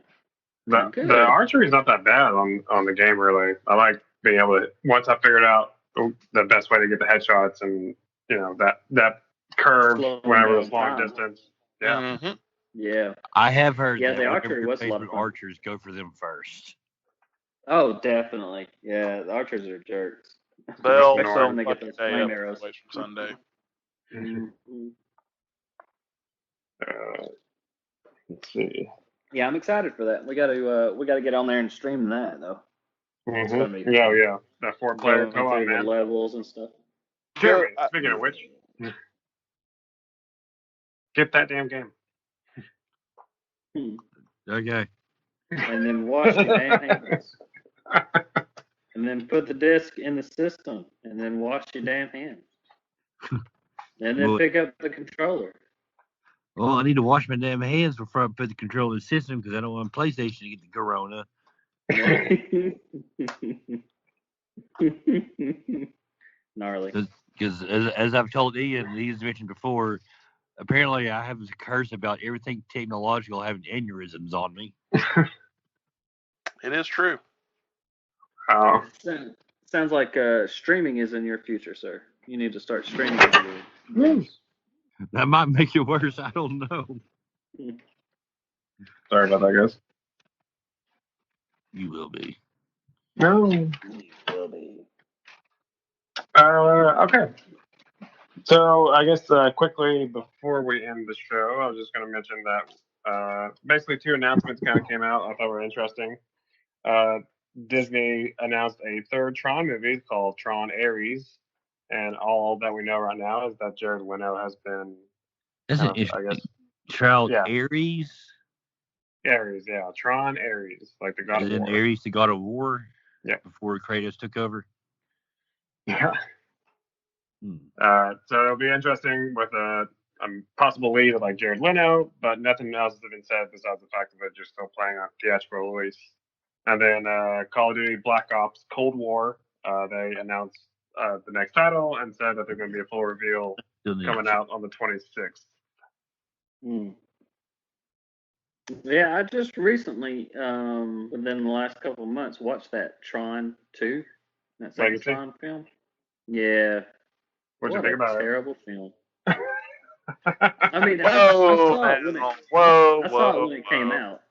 The archery is not that bad on the game, really. I like being able to, once I figured out the best way to get the headshots and, that curve whenever it's long distance. Yeah. Mm-hmm. Yeah. I have heard that the archery was a lot of fun. Archers go for them first. Oh, definitely. Yeah, the archers are jerks. They'll when they get those flame arrows. From Sunday. Let's see. Yeah, I'm excited for that. We got to get on there and stream that though. Mm-hmm. Yeah. That 4-player co-op, man. Levels and stuff. Jeremy, speaking of which, get that damn game. Okay. And then wash your damn hands. And then put the disc in the system. And then wash your damn hands. And then pick up the controller. Well, I need to wash my damn hands before I put the controller in the system because I don't want PlayStation to get the corona. Gnarly. Because as I've told Ian, and he's mentioned before, apparently I have this curse about everything technological having aneurysms on me. It is true. Sounds like streaming is in your future, sir. You need to start streaming. That might make it worse. I don't know. Sorry about that, guys. You will be. No. You will be. Okay. So I guess quickly before we end the show, I was just going to mention that basically 2 announcements kind of came out I thought were interesting. Disney announced a 3rd Tron movie called Tron Ares, and all that we know right now is that Jared Leto has been. Isn't it? I guess. Tron Ares. Ares, yeah, Tron Ares, like the God of War. Ares, the God of War. Yeah. Before Kratos took over. Yeah. So it'll be interesting with a possible lead of like Jared Leto, but nothing else has been said besides the fact that they're still playing on theatrical release. And then Call of Duty Black Ops Cold War, they announced the next title and said that they're going to be a full reveal coming out on the 26th. Yeah, I just recently, within the last couple of months, watched that Tron 2, that second Tron film. Yeah. What'd you think about it? Terrible film. I mean, I saw it when it came out.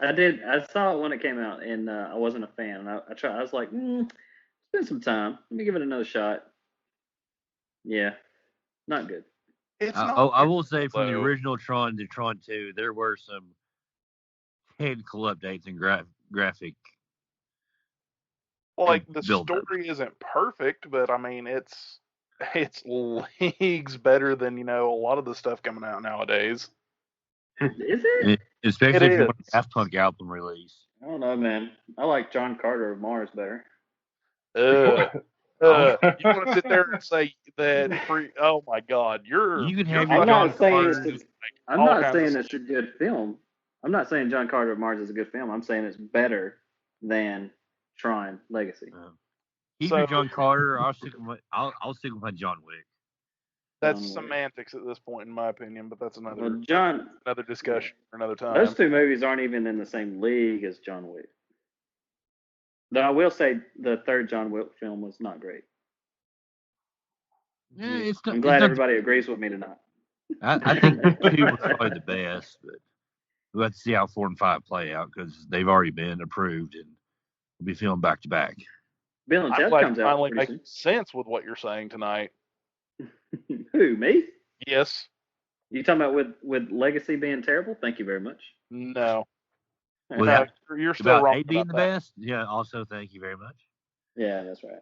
I saw it when it came out, and I wasn't a fan. I tried. I was like, spend some time. Let me give it another shot. Yeah, not good. I will say from the original Tron to Tron 2, there were some technical updates and graphic. Well, like the story isn't perfect, but I mean it's leagues better than a lot of the stuff coming out nowadays. Is it? Especially if you want a Daft Punk album release. I don't know, man. I like John Carter of Mars better. You want to sit there and say that? Oh my God, I'm not saying it's a good film. I'm not saying John Carter of Mars is a good film. I'm saying it's better than Tron Legacy. Either John Carter, I'll stick with my John Wick. That's semantics at this point, in my opinion, but that's another discussion for another time. Those two movies aren't even in the same league as John Wick. Though I will say the third John Wick film was not great. Yeah, I'm glad everybody agrees with me tonight. I think 2 was probably the best, but we'll have to see how 4 and 5 play out because they've already been approved and we'll be filming back to back. Bill and Ted comes out finally pretty makes sense with what you're saying tonight. Who, me? Yes. You talking about with Legacy being terrible? Thank you very much. No. Well, you're still wrong. About being the best? Yeah, also thank you very much. Yeah, that's right.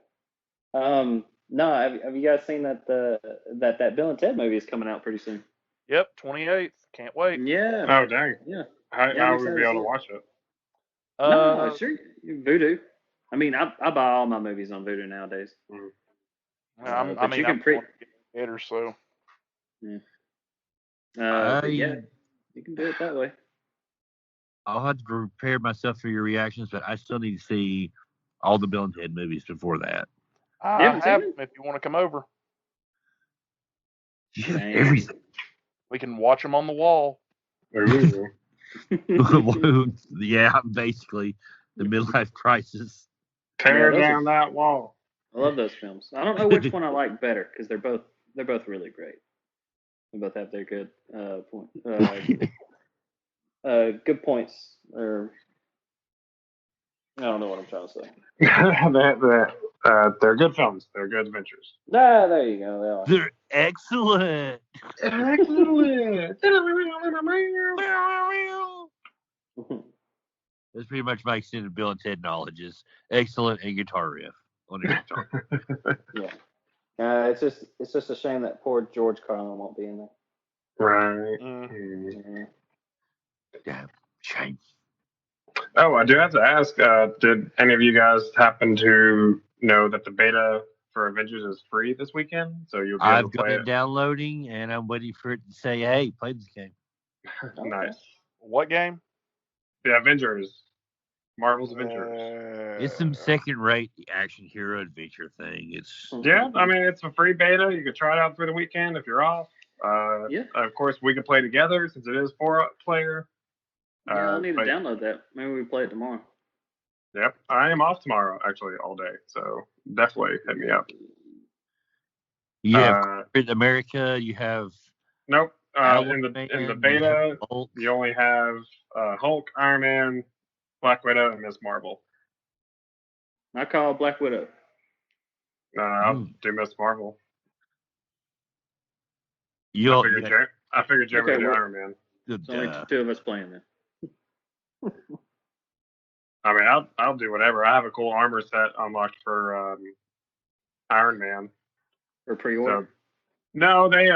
No, have you guys seen that that Bill and Ted movie is coming out pretty soon? Yep, 28th. Can't wait. Yeah. Oh, dang. Yeah. How would we be able to watch it? No, sure. Voodoo. I mean, I buy all my movies on Voodoo nowadays. I'm theater, so. Yeah. Yeah, you can do it that way. I'll have to prepare myself for your reactions, but I still need to see all the Bill and Ted movies before that. I have them if you want to come over. Everything. We can watch them on the wall. Yeah, basically the midlife crisis. Tear down that wall. I love those films. I don't know which one I like better because they're both really great. They both have their good good points. Or I don't know what I'm trying to say. They're good films. They're good adventures. Ah, there you go. They're excellent. Excellent. That's pretty much my extended Bill and Ted knowledge is excellent and guitar riff on a guitar. Yeah. It's just a shame that poor George Carlin won't be in there. Right. Mm-hmm. Damn shame. Oh, I do have to ask, did any of you guys happen to know that the beta for Avengers is free this weekend? So you'll be able to play it. I've got it downloading and I'm waiting for it to say, hey, play this game. Nice. What game? The Avengers. Marvel's Avengers. It's some second-rate action hero adventure thing. Yeah, I mean, it's a free beta. You could try it out through the weekend if you're off. Of course, we can play together since it is 4-player. Yeah, I'll need to download that. Maybe we play it tomorrow. Yep, I am off tomorrow, actually, all day. So definitely hit me up. You have America, you have... Nope. In the beta, you only have Hulk, Iron Man, Black Widow, and Ms. Marvel. I call Black Widow. I'll do Ms. Marvel. I figured Jay would do Iron Man. There's only two of us playing then. I mean, I'll do whatever. I have a cool armor set unlocked for Iron Man. For pre-order? So, no, they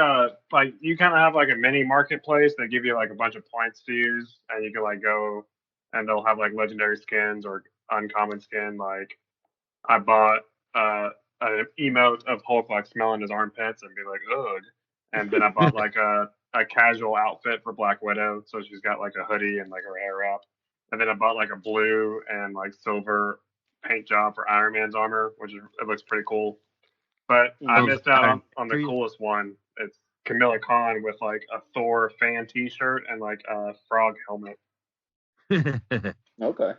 like you kind of have like a mini marketplace. They give you like a bunch of points to use, and you can like go, and they'll have like legendary skins or uncommon skin. Like I bought an emote of Hulk like smelling his armpits and be like ugh, and then I bought like a casual outfit for Black Widow, so she's got like a hoodie and like her hair up. And then I bought like a blue and like silver paint job for Iron Man's armor, it looks pretty cool. But I missed out on the coolest one. It's Camilla Khan with like a Thor fan T-shirt and like a frog helmet. Okay.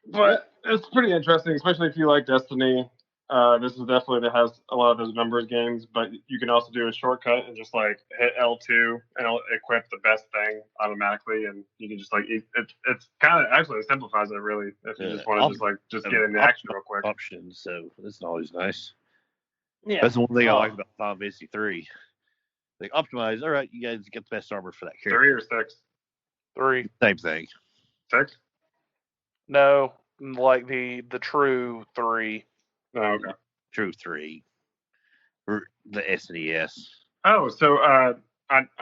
But it's pretty interesting, especially if you like Destiny. This is definitely that has a lot of those numbers games, but you can also do a shortcut and just like hit L2 and it'll equip the best thing automatically, and you can just like it's kind of actually it simplifies it really if you just want to just get in the action real quick. Options, so that's always nice. Yeah, that's one thing I like about Final Fantasy 3. They optimize. All right, you guys get the best armor for that character. 3 or 6? 3. Same thing. 6? No, like the true 3. Oh, okay. True 3. For the SNES. Oh, so I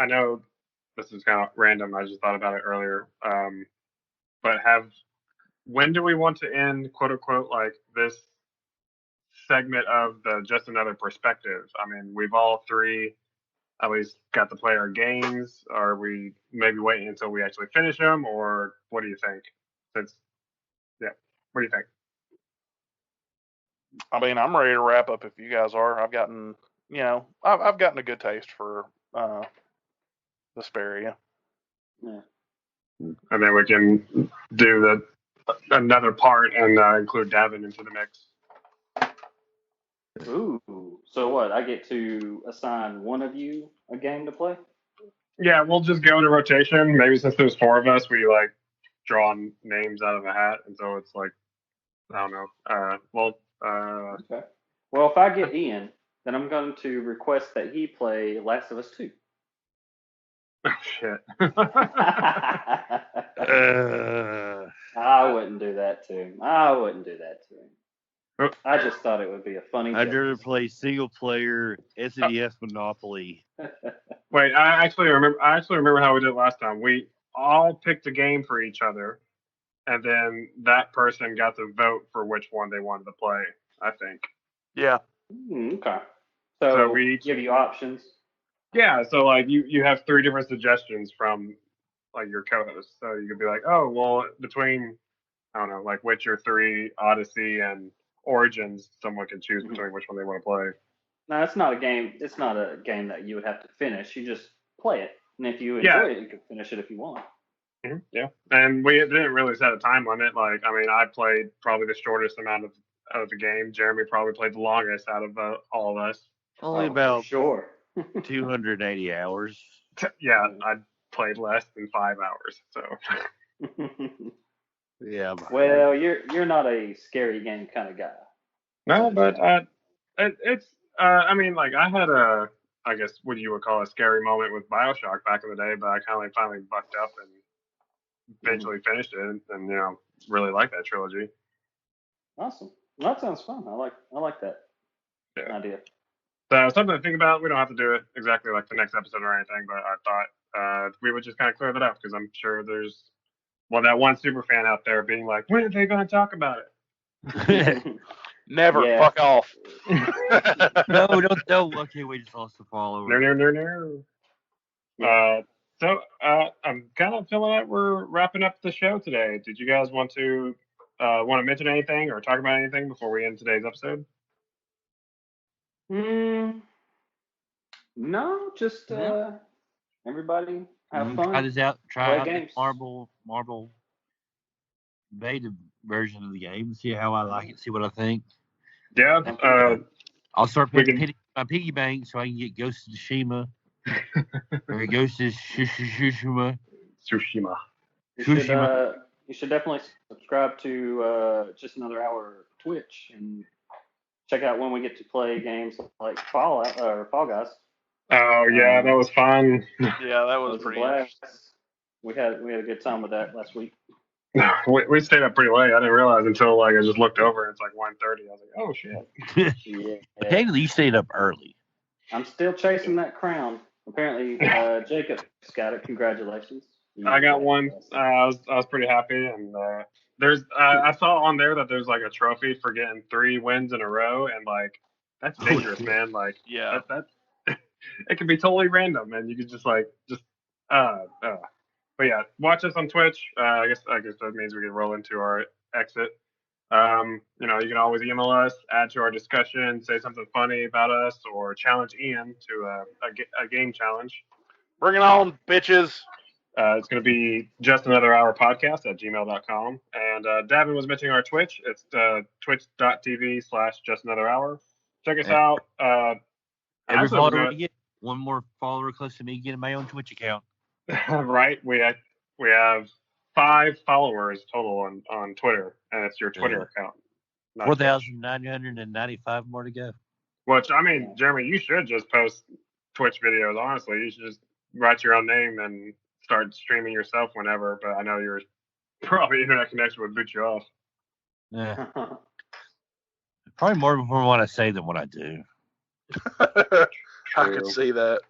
know this is kind of random. I just thought about it earlier. But when do we want to end, quote unquote, like this segment of the Just Another Perspective? I mean, we've all three at least got to play our games? Are we maybe waiting until we actually finish them, or what do you think? What do you think? I mean, I'm ready to wrap up if you guys are. I've gotten a good taste for Vesperia. Yeah. And then we can do another part and include Davin into the mix. Ooh. So what? I get to assign one of you a game to play? Yeah, we'll just go into rotation. Maybe since there's 4 of us, we like draw names out of a hat, and so it's like, I don't know. Okay. Well, if I get Ian, then I'm going to request that he play Last of Us 2. Oh shit. I wouldn't do that to him. I just thought it would be a funny I'd joke. rather play single player SNES Monopoly. Wait, I actually remember how we did it last time. We all picked a game for each other, and then that person got to vote for which one they wanted to play, I think. Yeah. Okay. So we each give you options. Yeah, so like you have 3 different suggestions from like your co-host. So you could be like, oh well, between, I don't know, like Witcher 3, Odyssey, and Origins, someone can choose between which one they want to play. No, it's not a game. It's not a game that you would have to finish. You just play it, and if you enjoy it, you can finish it if you want. Mm-hmm, yeah, and we didn't really set a time limit. Like, I mean, I played probably the shortest amount of the game. Jeremy probably played the longest out of all of us. Only about 280 hours. Yeah, I played less than 5 hours. So. Yeah. Well, you're not a scary game kind of guy. No, but it's I mean, like, I had I guess what you would call a scary moment with BioShock back in the day, but I kind of finally bucked up and eventually finished it, and really like that trilogy. Awesome. Well, that sounds fun. I like that idea. So something to think about. We don't have to do it exactly like the next episode or anything, but I thought we would just kind of clear that up because I'm sure there's that one super fan out there being like, when are they going to talk about it? Never. Yeah. Fuck off. No, don't. Okay, we just lost the follower. No. So I'm kind of feeling that we're wrapping up the show today. Did you guys want to mention anything or talk about anything before we end today's episode? No, just everybody have fun. Try this out. Try out games. the Marvel beta version of the game. See how I like it. See what I think. Yeah. I'll start putting my piggy bank so I can get Ghost of Tsushima. Or Ghost of Tsushima. You should definitely subscribe to Just Another Hour Twitch and check out when we get to play games like Fall Guys. Oh yeah, that was fun. Yeah, that was pretty blast. We had a good time with that last week. We stayed up pretty late. I didn't realize until I just looked over and it's like 1:30. I was like, oh shit. Yeah. Technically, you stayed up early. I'm still chasing that crown. Apparently, Jacob's got it. Congratulations. I got one. I was pretty happy, and there's I saw on there that there's like a trophy for getting 3 wins in a row, and like that's dangerous, man. Like that it can be totally random, and you could But yeah, watch us on Twitch. I guess that means we can roll into our exit. You can always email us, add to our discussion, say something funny about us, or challenge Ian to a game challenge. Bring it on, bitches. It's going to be justanotherahourpodcast@gmail.com. And Davin was mentioning our Twitch. It's twitch.tv/justanotherahour. Check us out. Every follower we get, one more follower close to me getting my own Twitch account. Right. We have 5 followers total on Twitter, and it's your Twitter account. 4,995 more to go. Which, I mean, Jeremy, you should just post Twitch videos, honestly. You should just write your own name and start streaming yourself whenever, but I know your probably internet connection would boot you off. Yeah. Probably more from what I say than what I do. I could see that.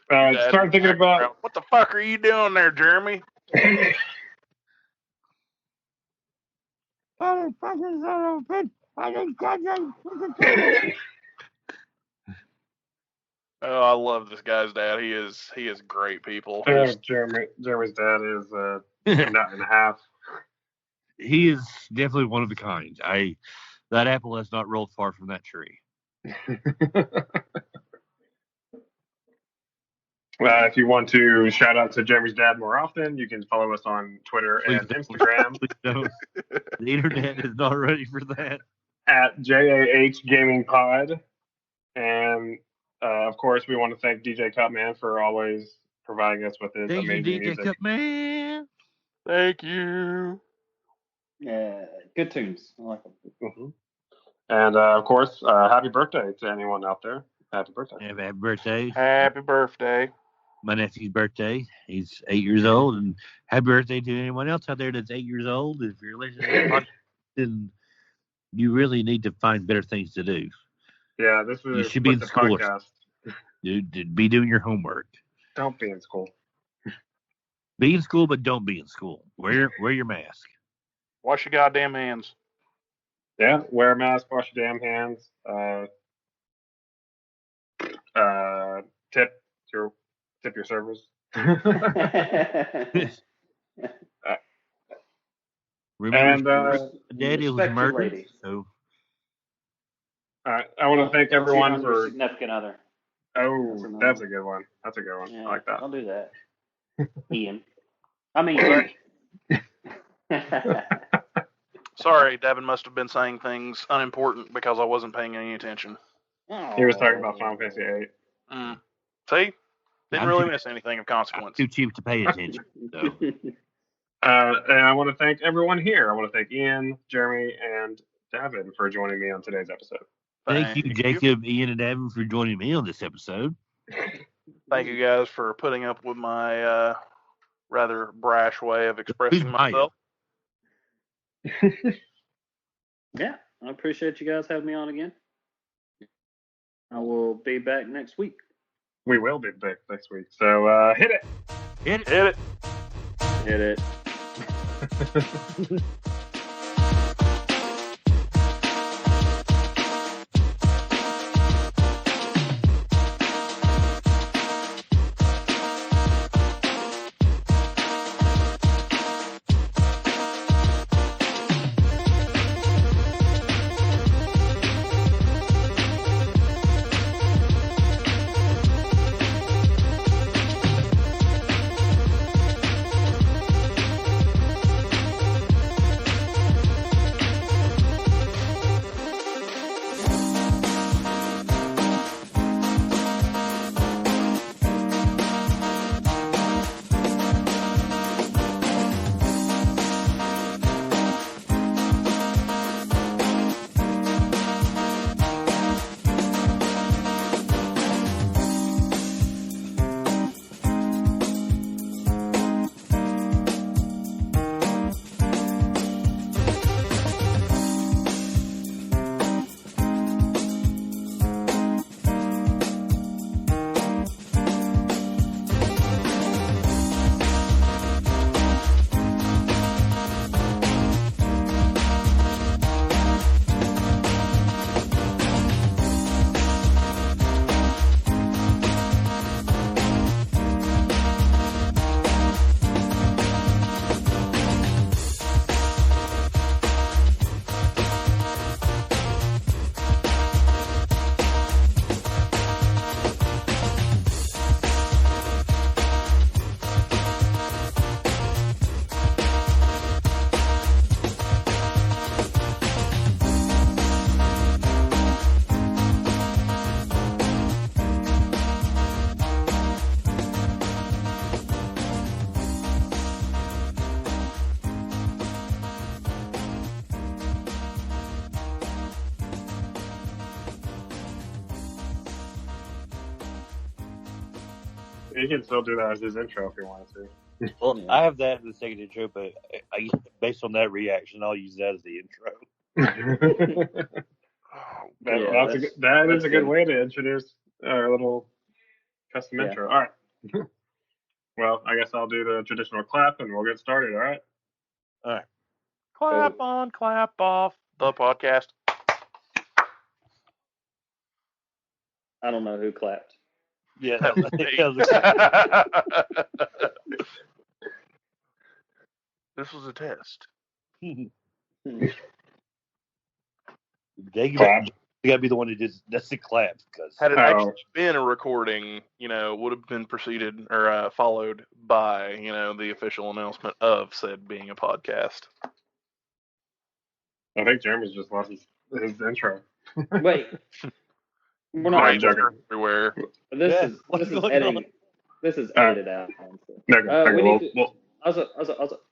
Start thinking about what the fuck are you doing there, Jeremy? Oh, I love this guy's dad. He is great people. Jeremy's dad is a nut and a half. He is definitely one of a kind. That apple has not rolled far from that tree. If you want to shout out to Jeremy's dad more often, you can follow us on Twitter and Instagram. The internet is not ready for that. At JAH Gaming Pod. And of course, we want to thank DJ Cutman for always providing us with his amazing music. DJ Cutman. Thank you. Yeah, good tunes. I like them. Mm-hmm. And of course, happy birthday to anyone out there. Happy birthday. Yeah, happy birthday. Happy birthday. My nephew's birthday. He's 8 years old. And happy birthday to anyone else out there that's 8 years old. If you're listening to the podcast, then you really need to find better things to do. Yeah, this is you should be in school. Podcast. Dude, be doing your homework. Don't be in school. Be in school, but don't be in school. Wear your mask. Wash your goddamn hands. Yeah, wear a mask, wash your damn hands. Tip your servers. Remember, Daddy was murdered. So, I want to thank everyone for significant other. Oh, that's a good one. That's a good one. Yeah, I like that. Don't do that, Ian. I mean, sorry, Davin must have been saying things unimportant because I wasn't paying any attention. He was talking about Final Fantasy VIII. See? Didn't really miss anything of consequence. Too cheap to pay attention. So. And I want to thank everyone here. I want to thank Ian, Jeremy, and Davin for joining me on today's episode. Thank you, Jacob, Ian, and Davin for joining me on this episode. Thank you guys for putting up with my rather brash way of expressing myself. Yeah, I appreciate you guys having me on again. I will be back next week. We will be back next week. So hit it. Hit it. Hit it. Hit it. You can still do that as his intro if you wanted to. Well, yeah. I have that in the second intro, but based on that reaction, I'll use that as the intro. That is a good way to introduce our little custom intro. All right. Well, I guess I'll do the traditional clap and we'll get started. All right. All right. Clap on, clap off. The podcast. I don't know who clapped. Yeah, That was This was a test. They got to be the one who does the clap, because had it actually been a recording, would have been preceded or followed by, the official announcement of said being a podcast. I think Jeremy's just lost his intro. Wait, we're not joking. Everywhere. This is editing. This is edited out.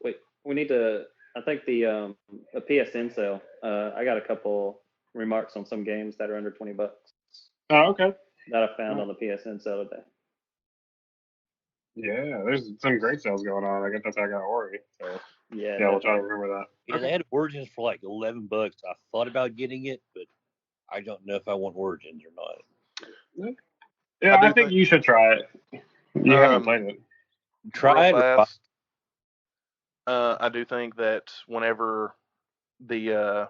Wait. We need to. I think the PSN sale. I got a couple remarks on some games that are under $20. Oh, okay. That I found on the PSN sale today. Yeah, there's some great sales going on. I guess that's how I got Ori. So yeah, we'll try to remember that. Yeah, they had Origins for like $11. I thought about getting it, but I don't know if I want Origins or not. Yeah, I think you should try it. You haven't played it. Try it. Fast, I do think that whenever the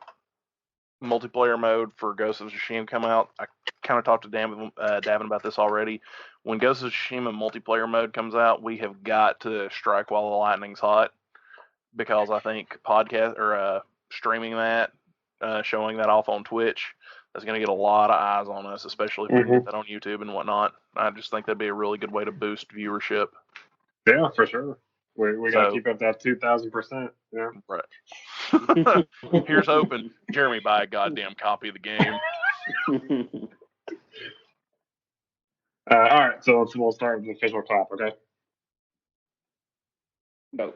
multiplayer mode for Ghost of Tsushima come out, I kind of talked to Davin about this already. When Ghost of Tsushima multiplayer mode comes out, we have got to strike while the lightning's hot, because I think podcast or streaming that, showing that off on Twitch, that's going to get a lot of eyes on us, especially if we can get that on YouTube and whatnot. I just think that'd be a really good way to boost viewership. Yeah, for sure. We got to keep up that 2,000%. Yeah. Right. Here's hoping. Jeremy, buy a goddamn copy of the game. All right, so we'll start with the official clap, okay? Go.